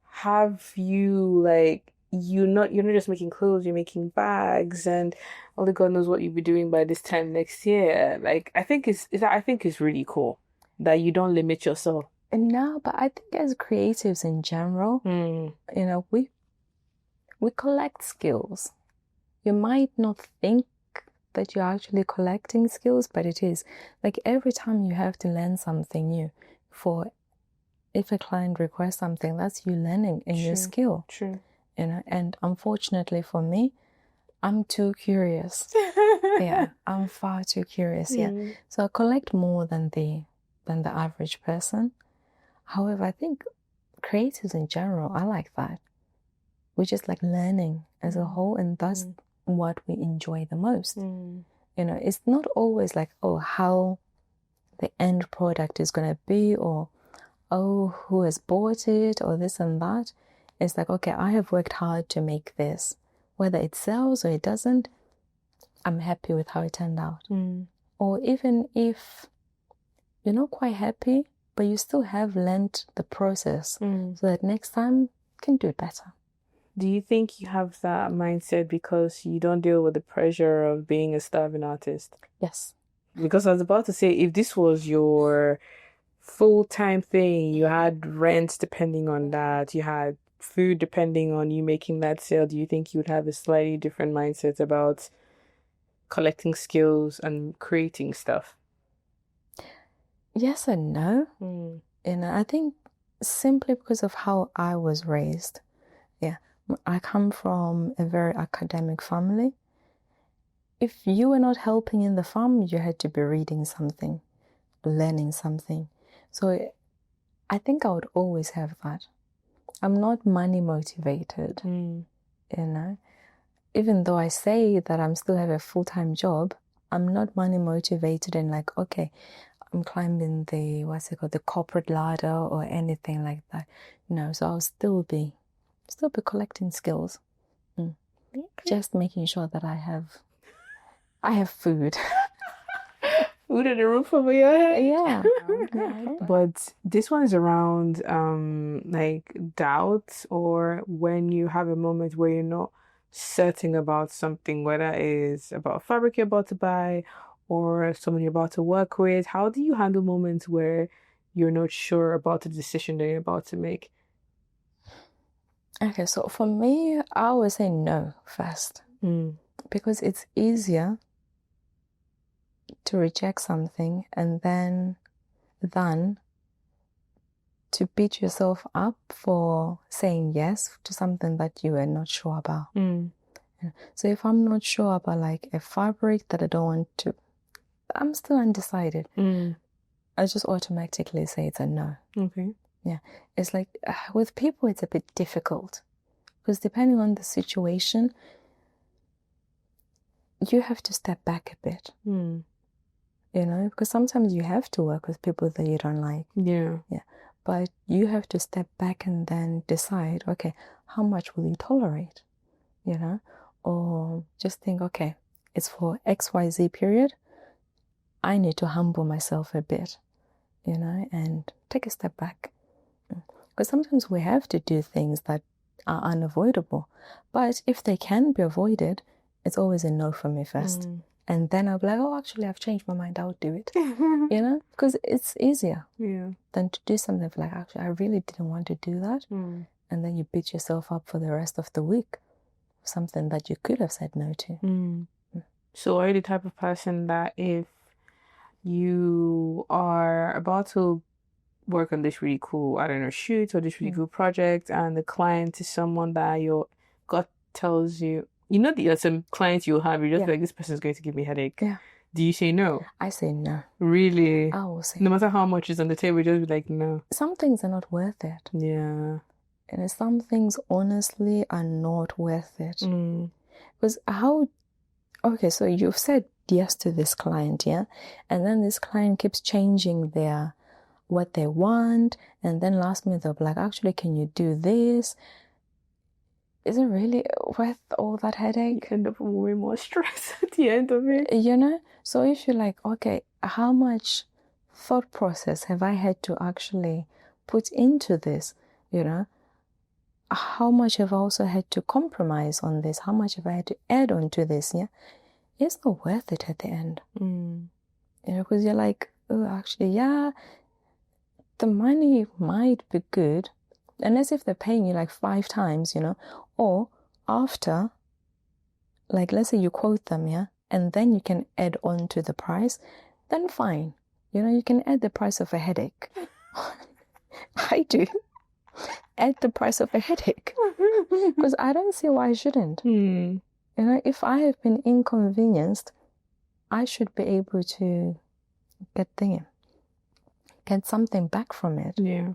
have you like, you're not just making clothes, you're making bags, and only God knows what you'll be doing by this time next year. Like, I think it's really cool that you don't limit yourself. No, but I think as creatives in general, we collect skills. You might not think that you're actually collecting skills, but it is. Like every time you have to learn something new, if a client requests something, that's you learning a new skill. True. And unfortunately for me, I'm too curious. Yeah, I'm far too curious. Yeah. So I collect more than the average person. However, I think creatives in general, I like that. We just like learning as a whole, and that's what we enjoy the most. It's not always like, how the end product is going to be, or, who has bought it, or this and that. It's like, okay, I have worked hard to make this. Whether it sells or it doesn't, I'm happy with how it turned out. Or even if you're not quite happy, but you still have learned the process, so that next time you can do it better. Do you think you have that mindset because you don't deal with the pressure of being a starving artist? Yes. Because I was about to say, if this was your full-time thing, you had rent depending on that, you had food depending on you making that sale, do you think you would have a slightly different mindset about collecting skills and creating stuff? Yes and no. And I think simply because of how I was raised. Yeah. I come from a very academic family. If you were not helping in the farm, you had to be reading something, learning something. So I think I would always have that. I'm not money motivated, you know. Even though I say that I'm still have a full-time job, I'm not money motivated and like, okay, I'm climbing the corporate ladder or anything like that. No, so I'll still be collecting skills. Just making sure that I have food. Food and a roof over your head. Yeah. But this one is around like doubt, or when you have a moment where you're not certain about something, whether it is about fabric you're about to buy or someone you're about to work with. How do you handle moments where you're not sure about the decision that you're about to make? Okay, so for me, I always say no first because it's easier to reject something and then than to beat yourself up for saying yes to something that you are not sure about. So if I'm not sure about like a fabric that I don't want to, I'm still undecided. I just automatically say it's a no. Okay. Yeah. It's like with people, it's a bit difficult because depending on the situation, you have to step back a bit. You know, because sometimes you have to work with people that you don't like. Yeah. But you have to step back and then decide, okay, how much will you tolerate? You know, or just think, okay, it's for XYZ period. I need to humble myself a bit, you know, and take a step back. Because sometimes we have to do things that are unavoidable. But if they can be avoided, it's always a no for me first. And then I'll be like, oh, actually, I've changed my mind. I'll do it. You know, because it's easier than to do something like, actually, I really didn't want to do that. And then you beat yourself up for the rest of the week. Something that you could have said no to. So are you the type of person that if you are about to work on this really cool, I don't know, shoot or this really cool project, and the client is someone that your gut tells you, you know, there are some clients you'll have, you're just like, this person's going to give me a headache. Do you say no? I say no. Really? I will say no matter how much is on the table, you just be like, no. Some things are not worth it. Yeah. And some things honestly are not worth it. Because okay, so you've said yes to this client, yeah? And then this client keeps changing what they want, and then last minute they'll be like, actually, can you do this? Is it really worth all that headache? You end up with way more stress at the end of it. You know? So if you're like, okay, how much thought process have I had to actually put into this? You know? How much have I also had to compromise on this? How much have I had to add on to this? Yeah? It's not worth it at the end. You know, because you're like, oh, actually, yeah, the money might be good, unless if they're paying you like 5 times, you know, or after, like, let's say you quote them, yeah, and then you can add on to the price, then fine. You know, you can add the price of a headache. I do. Add the price of a headache. Because I don't see why I shouldn't. You know, if I have been inconvenienced, I should be able to get something back from it. Yeah.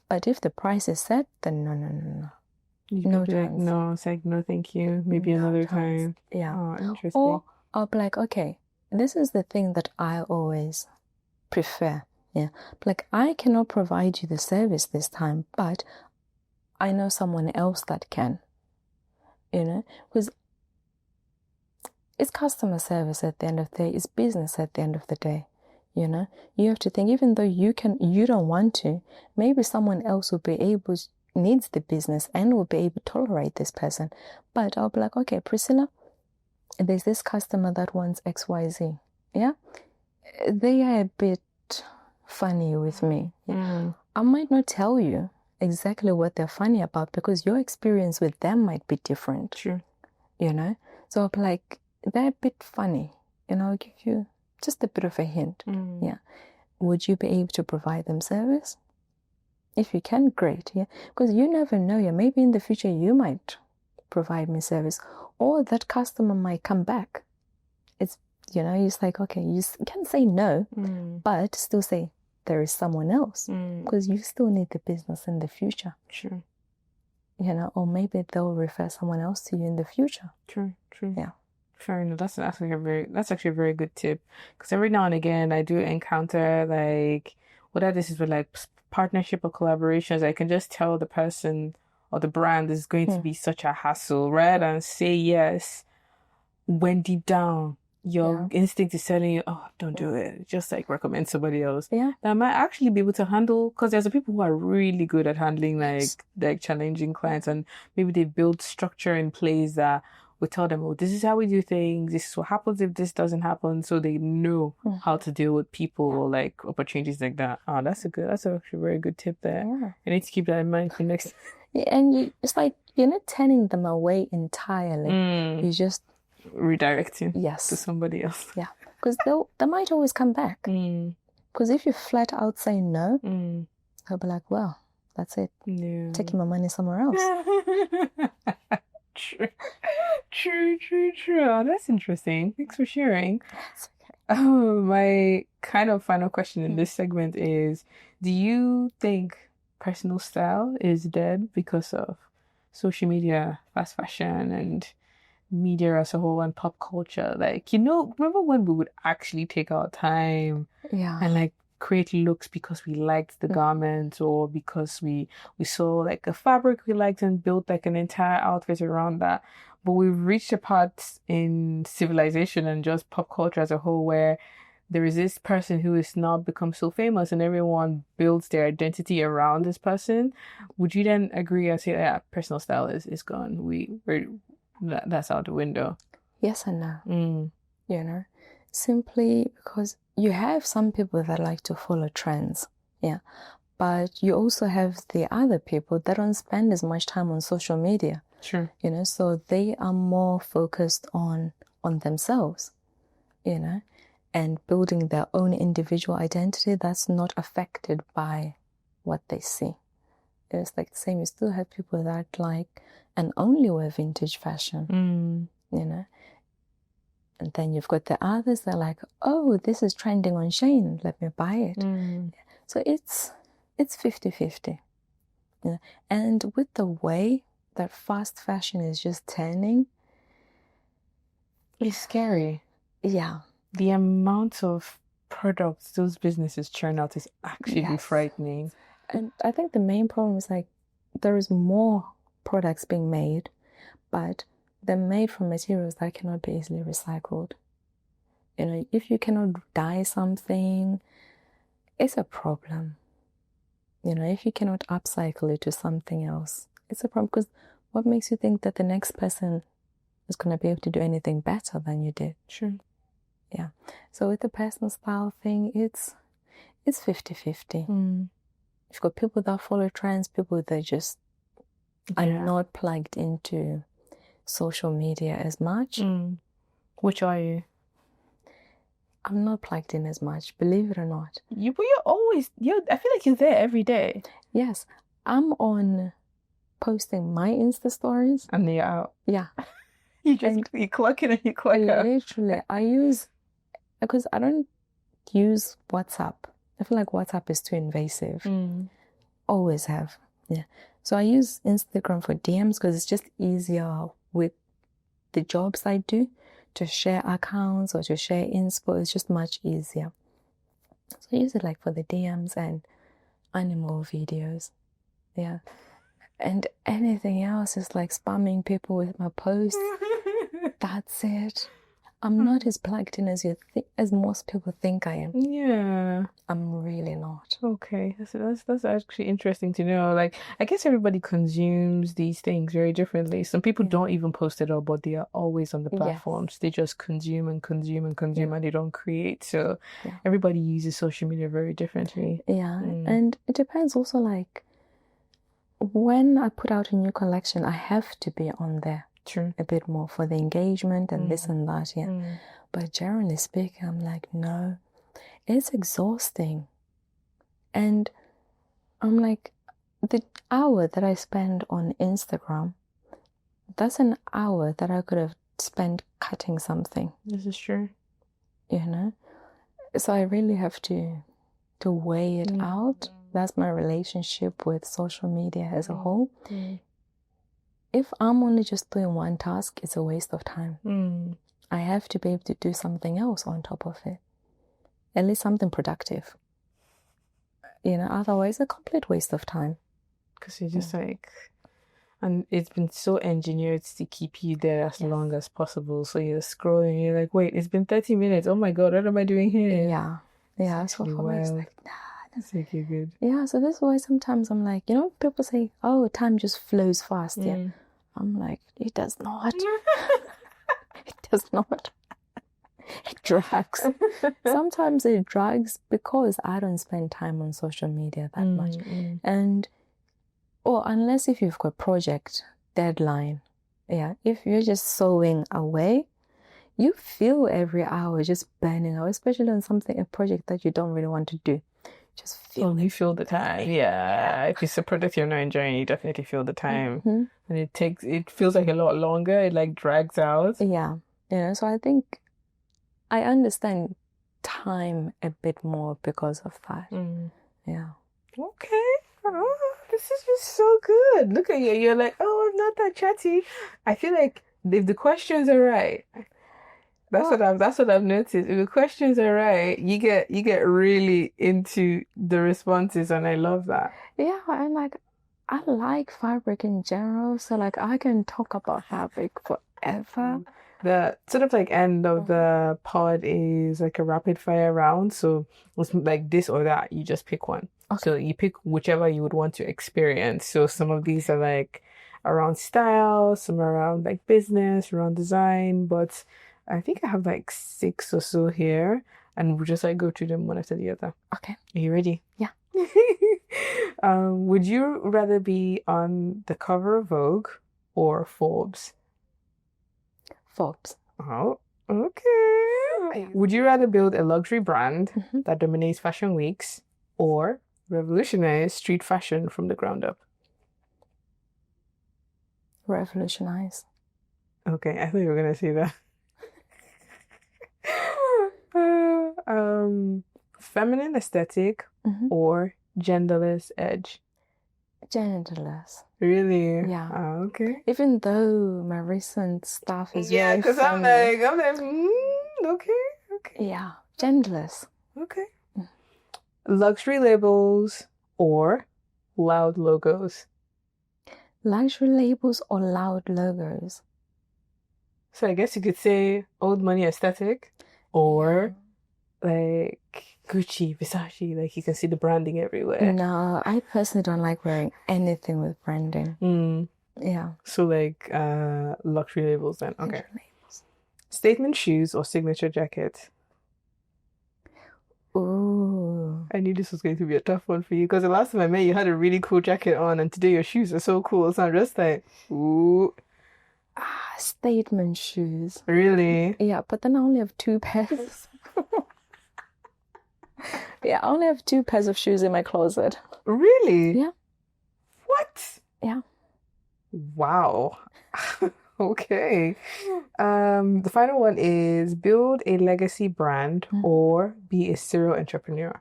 But if the price is set, then no. No chance. Like, no, it's like, no, thank you. Maybe another time. Yeah. Oh, interesting. Or I'll be like, okay, this is the thing that I always prefer. Yeah. Like, I cannot provide you the service this time, but I know someone else that can. You know? Because it's customer service at the end of the day. It's business at the end of the day. You know? You have to think, even though you don't want to, maybe someone else will be able to, needs the business and will be able to tolerate this person. But I'll be like, okay, Priscilla, there's this customer that wants XYZ. Yeah? They are a bit funny with me. Yeah? I might not tell you exactly what they're funny about because your experience with them might be different. Sure. You know? So I'll be like, they're a bit funny. I'll give you just a bit of a hint. Yeah. Would you be able to provide them service? If you can, great. Yeah. Because you never know. Yeah. Maybe in the future you might provide me service, or that customer might come back. It's, it's like, okay, you can say no, but still say there is someone else, because you still need the business in the future. True. Or maybe they'll refer someone else to you in the future. True. Yeah. Fair enough. That's actually a very good tip. Because every now and again I do encounter like whether this is with like partnership or collaborations, I can just tell the person or the brand is going to be such a hassle, rather than say yes when deep down your instinct is telling you, oh, don't do it. Just like recommend somebody else. Yeah. That might actually be able to handle, because there's people who are really good at handling like challenging clients, and maybe they build structure in place that we tell them, oh, this is how we do things. This is what happens if this doesn't happen. So they know how to deal with people or like opportunities like that. Oh, that's actually a very good tip there. Yeah. I need to keep that in mind for next. And it's like, you're not turning them away entirely. You just redirecting to somebody else. Yeah. Because they might always come back. Because if you flat out say no, they'll be like, well, that's it. Yeah. Taking my money somewhere else. True. Oh, that's interesting. Thanks for sharing. That's okay. My kind of final question in this segment is, do you think personal style is dead because of social media, fast fashion, and media as a whole, and pop culture? Like, remember when we would actually take our time and like create looks because we liked the garment, or because we saw like a fabric we liked and built like an entire outfit around that. But we've reached a part in civilization and just pop culture as a whole where there is this person who is now become so famous and everyone builds their identity around this person. Would you then agree and say, yeah, personal style is gone? That's out the window? Yes and no. Simply because you have some people that like to follow trends, but you also have the other people that don't spend as much time on social media. Sure. So they are more focused on themselves, and building their own individual identity that's not affected by what they see. It's like the same. You still have people that like and only wear vintage fashion, And then you've got the others that are like, oh, this is trending on Shein, let me buy it. So it's 50-50. And with the way that fast fashion is just turning, it's scary. Yeah. The amount of products those businesses churn out is actually frightening. And I think the main problem is like there is more products being made, but they're made from materials that cannot be easily recycled. If you cannot dye something, it's a problem. If you cannot upcycle it to something else, it's a problem, because what makes you think that the next person is going to be able to do anything better than you did? Sure. Yeah. So with the personal style thing, it's 50-50. You've got people that follow trends, people that just are not plugged into social media as much. Which are you? I'm not plugged in as much, believe it or not. But I feel like you're there every day. Yes. I'm on posting my Insta stories. And they're out. Yeah. You clock in and you clock out. Literally. Because I don't use WhatsApp. I feel like WhatsApp is too invasive. Always have. Yeah. So I use Instagram for DMs because it's just easier with the jobs I do to share accounts or to share inspo. It's just much easier. So I use it like for the DMs and animal videos. Yeah. And anything else is like spamming people with my posts. That's it. I'm not as plugged in as most people think I am. Yeah. I'm really not. Okay. That's actually interesting to know. Like, I guess everybody consumes these things very differently. Some people don't even post it all, but they are always on the platforms. Yes. They just consume and they don't create. So everybody uses social media very differently. Yeah. And it depends also, like, when I put out a new collection, I have to be on there. True. a bit more for the engagement and this and that, yeah. But generally speaking, I'm like, no, it's exhausting. And I'm like, the hour that I spend on Instagram, that's an hour that I could have spent cutting something. This is true. You know? So I really have to weigh it out. That's my relationship with social media as a whole. If I'm only just doing one task, it's a waste of time. I have to be able to do something else on top of it. At least something productive. You know, otherwise a complete waste of time. Because you're just like, and it's been so engineered to keep you there as long as possible. So you're scrolling, you're like, wait, it's been 30 minutes. Oh my God, what am I doing here? Yeah. Yeah. So for me, it's like, nah. That's like you're good. Yeah, so this is why sometimes I'm like, you know, people say, oh, time just flows fast. Yeah. I'm like, it does not. It does not. It drags. Sometimes it drags because I don't spend time on social media that much. And, or unless if you've got project deadline, yeah, if you're just sewing away, you feel every hour just burning out, especially on a project that you don't really want to do. Just feel you feel the time. Yeah. If it's a project you're not enjoying, you definitely feel the time. And it feels like a lot longer. It like drags out. Yeah. You know, so I think I understand time a bit more because of that. Yeah. Okay. Oh, this is just so good. Look at you. You're like, oh, I'm not that chatty. I feel like if the questions are right, that's what I've noticed. If the questions are right, you get really into the responses, and I love that. Yeah, and like I like fabric in general, so like I can talk about fabric forever. The sort of like end of the pod is like a rapid fire round, so it's like this or that. You just pick one. Okay. So you pick whichever you would want to experience. So some of these are like around style, some are around like business, around design, but I think I have like 6 or so here, and we'll just like go through them one after the other. Okay. Are you ready? Yeah. Would you rather be on the cover of Vogue or Forbes? Forbes. Oh, okay. Would you rather build a luxury brand that dominates fashion weeks or revolutionize street fashion from the ground up? Revolutionize. Okay, I thought you were gonna say that. Feminine aesthetic or genderless edge? Genderless. Really? Yeah. Okay. Even though my recent stuff is very because I'm like, okay. Yeah, genderless. Okay. Luxury labels or loud logos? Luxury labels or loud logos? So I guess you could say old money aesthetic or like Gucci, Versace, like you can see the branding everywhere. No, I personally don't like wearing anything with branding. Yeah. So like luxury labels then. Okay. Statement shoes or signature jacket? Ooh. I knew this was going to be a tough one for you because the last time I met you had a really cool jacket on, and today your shoes are so cool. So I'm just like, ooh. Statement shoes. Really? Yeah, but then I only have 2 pairs. Yeah, I only have 2 pairs of shoes in my closet. Really? Yeah. What? Yeah. Wow. Okay. The final one is build a legacy brand or be a serial entrepreneur.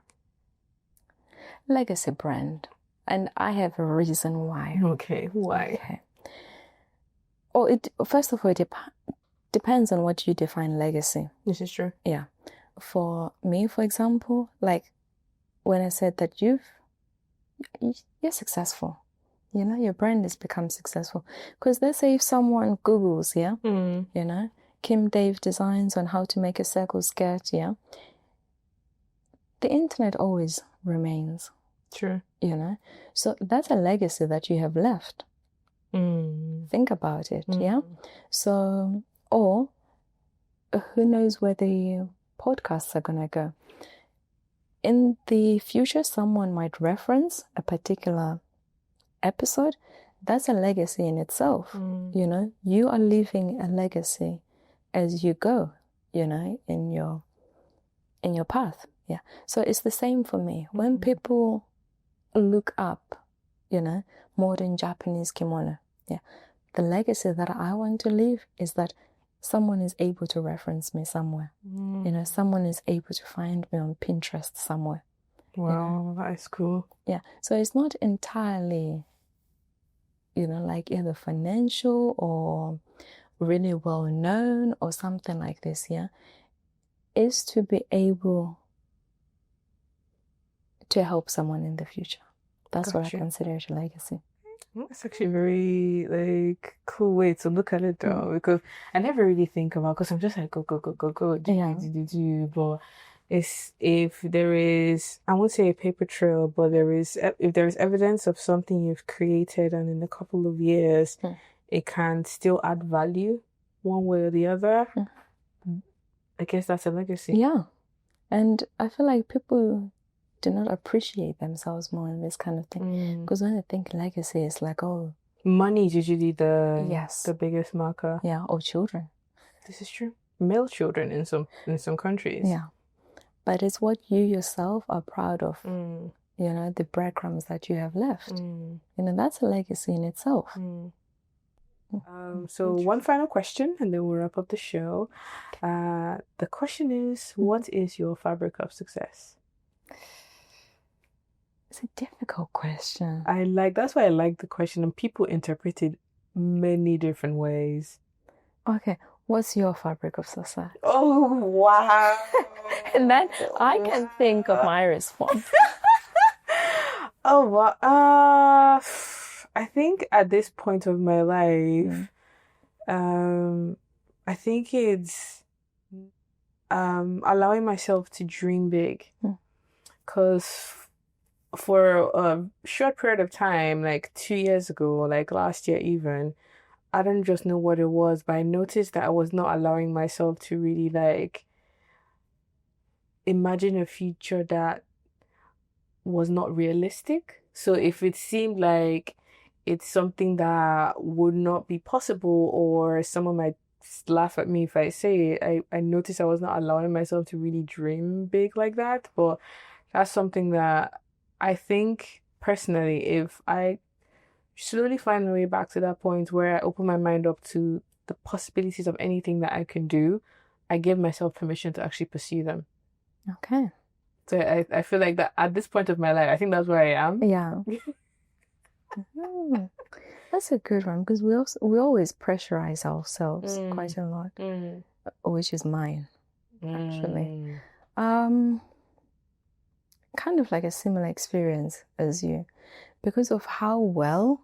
Legacy brand. And I have a reason why. Okay, why? Okay. First of all, it depends on what you define legacy. This is true. Yeah. For me, for example, like when I said that you're successful, you know, your brand has become successful. Because let's say if someone Googles, you know, Kim Dave designs on how to make a circle skirt, the internet always remains. True. You know, so that's a legacy that you have left. Think about it, yeah? So, or who knows where the podcasts are going to go. In the future, someone might reference a particular episode that's a legacy in itself. You know, you are leaving a legacy as you go, you know, in your path. Yeah. So it's the same for me. When people look up, you know, modern Japanese kimono, yeah, the legacy that I want to leave is that someone is able to reference me somewhere. You know, someone is able to find me on Pinterest somewhere. Wow, you know? That is cool. Yeah. So it's not entirely, you know, like either financial or really well known or something like this, yeah. Is to be able to help someone in the future. That's what I consider a legacy. That's actually a very like cool way to look at it though, because I never really think about, because I'm just like go, do. But it's, if there is, I won't say a paper trail, but if there is evidence of something you've created and in a couple of years it can still add value one way or the other, I guess that's a legacy. Yeah. And I feel like people do not appreciate themselves more in this kind of thing. Because when they think legacy, it's like, oh, money is usually the biggest marker. Yeah, or children. This is true. Male children in some countries. Yeah. But it's what you yourself are proud of. You know, the breadcrumbs that you have left. You know, that's a legacy in itself. So one final question and then we'll wrap up the show. The question is, what is your fabric of success? It's a difficult question. That's why I like the question, and people interpret it many different ways. Okay, what's your fabric of success? Oh, wow. And then I can think of my response. Oh, wow. I think at this point of my life, I think it's allowing myself to dream big. Because for a short period of time, like 2 years ago, like last year even, I don't just know what it was, but I noticed that I was not allowing myself to really like imagine a future that was not realistic. So if it seemed like it's something that would not be possible, or someone might laugh at me if I say it, I noticed I was not allowing myself to really dream big like that. But that's something that I think personally, if I slowly find my way back to that point where I open my mind up to the possibilities of anything that I can do, I give myself permission to actually pursue them. Okay. So I feel like that at this point of my life, I think that's where I am. Yeah. That's a good one, because we always pressurize ourselves quite a lot, which is mine, actually. Kind of like a similar experience as you, because of how well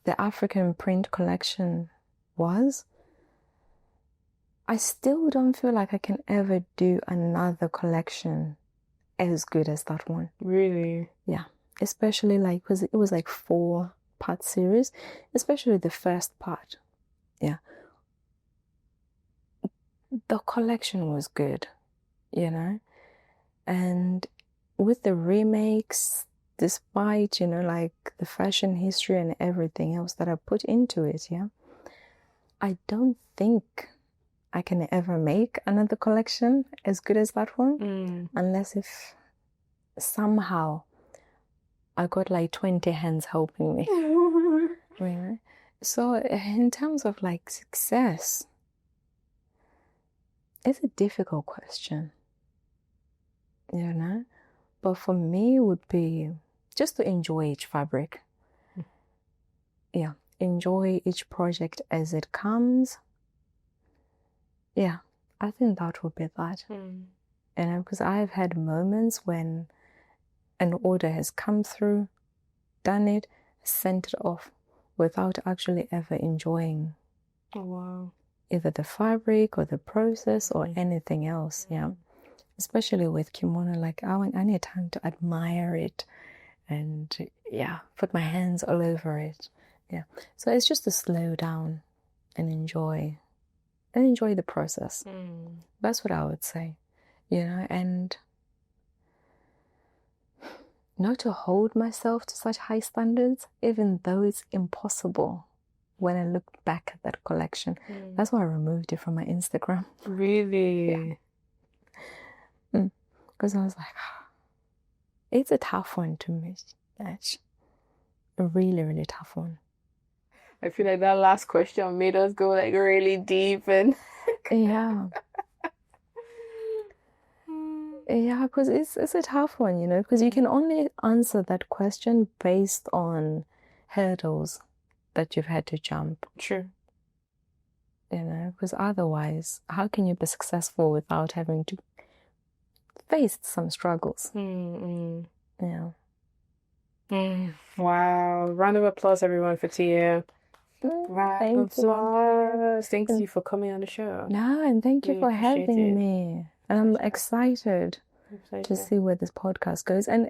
the African print collection was. I still don't feel like I can ever do another collection as good as that one. Really? Yeah. Especially like, because it was like 4-part series, especially the first part. Yeah. The collection was good, you know, and with the remakes, despite, you know, like the fashion history and everything else that I put into it, yeah, I don't think I can ever make another collection as good as that one, unless if somehow I got like 20 hands helping me. Really? So in terms of like success, it's a difficult question, you know? But for me, it would be just to enjoy each fabric. Yeah, enjoy each project as it comes. Yeah, I think that would be that. And because I've had moments when an order has come through, done it, sent it off without actually ever enjoying either the fabric or the process or anything else. Yeah. Especially with kimono, like I need time to admire it and put my hands all over it. Yeah. So it's just to slow down and enjoy the process. That's what I would say, you know. And to hold myself to such high standards, even though it's impossible. When I look back at that collection, that's why I removed it from my Instagram. Really? Because I was like, it's a tough one to match. A really, really tough one. I feel like that last question made us go like really deep and yeah. Yeah, because it's a tough one, because you can only answer that question based on hurdles that you've had to jump. True. Because otherwise, how can you be successful without having to face some struggles? Yeah. Wow. Round of applause, everyone, for Tia. Thank you. Thank you for coming on the show. No, and thank you for having me. And I'm excited to see where this podcast goes. And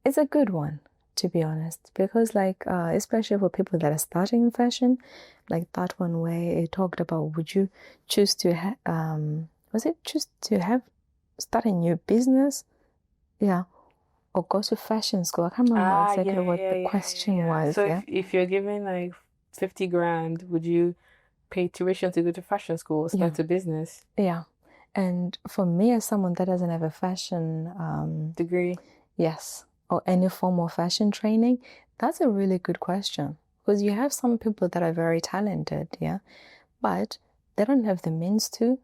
it's a good one, to be honest, because especially for people that are starting in fashion, like that one where it talked about, would you choose to start a new business? Yeah. Or go to fashion school. I can't remember exactly what the question was. So if you're given like 50 grand, would you pay tuition to go to fashion school or start a business? Yeah. And for me, as someone that doesn't have a fashion degree, yes, or any form of fashion training, that's a really good question. Because you have some people that are very talented, but they don't have the means to,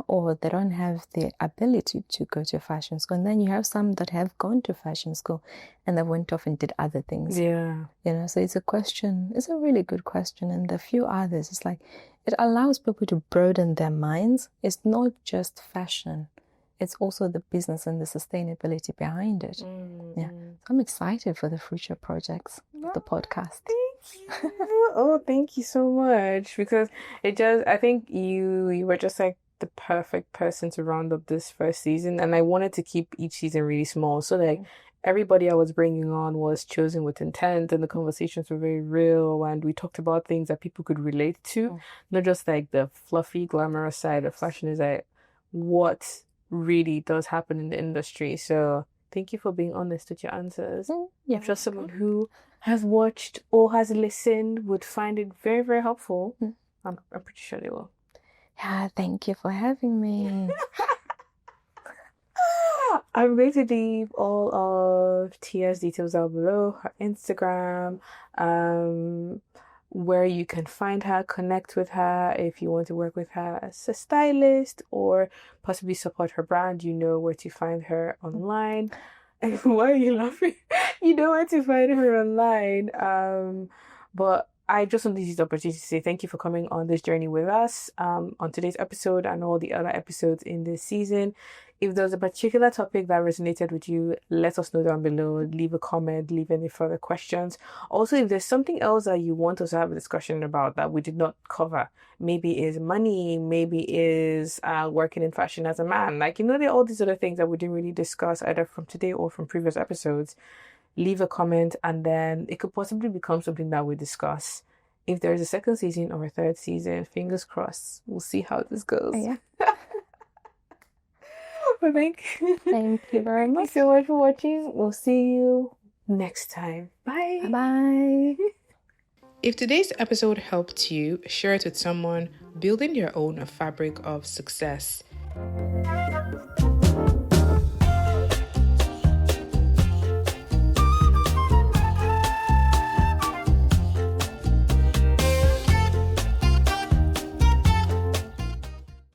or they don't have the ability to go to fashion school. And then you have some that have gone to fashion school and they went off and did other things. Yeah. So it's a really good question. And the few others, it's like, it allows people to broaden their minds. It's not just fashion. It's also the business and the sustainability behind it. Yeah. So I'm excited for the future projects of the podcast. Thank you. Oh, thank you so much. Because I think you were just like the perfect person to round up this first season. And I wanted to keep each season really small. So everybody I was bringing on was chosen with intent and the conversations were very real. And we talked about things that people could relate to. Not just like the fluffy, glamorous side of fashion, is like what really does happen in the industry. So thank you for being honest with your answers. Yeah, just someone who has watched or has listened would find it very, very helpful. I'm pretty sure they will. Yeah, thank you for having me. I'm going to leave all of Tia's details down below, her Instagram, where you can find her, connect with her if you want to work with her as a stylist or possibly support her brand. You know where to find her online. And why are you laughing? You know where to find her online. But I just want to use the opportunity to say thank you for coming on this journey with us on today's episode and all the other episodes in this season. If there's a particular topic that resonated with you, let us know down below. Leave a comment, leave any further questions. Also, if there's something else that you want us to have a discussion about that we did not cover, maybe is money, maybe is working in fashion as a man. There are all these other things that we didn't really discuss either from today or from previous episodes. Leave a comment and then it could possibly become something that we discuss. If there's a second season or a third season, fingers crossed. We'll see how this goes. Yeah. But thank you very much. Thank you so much for watching. We'll see you next time. Bye. Bye. If today's episode helped you, share it with someone building your own fabric of success.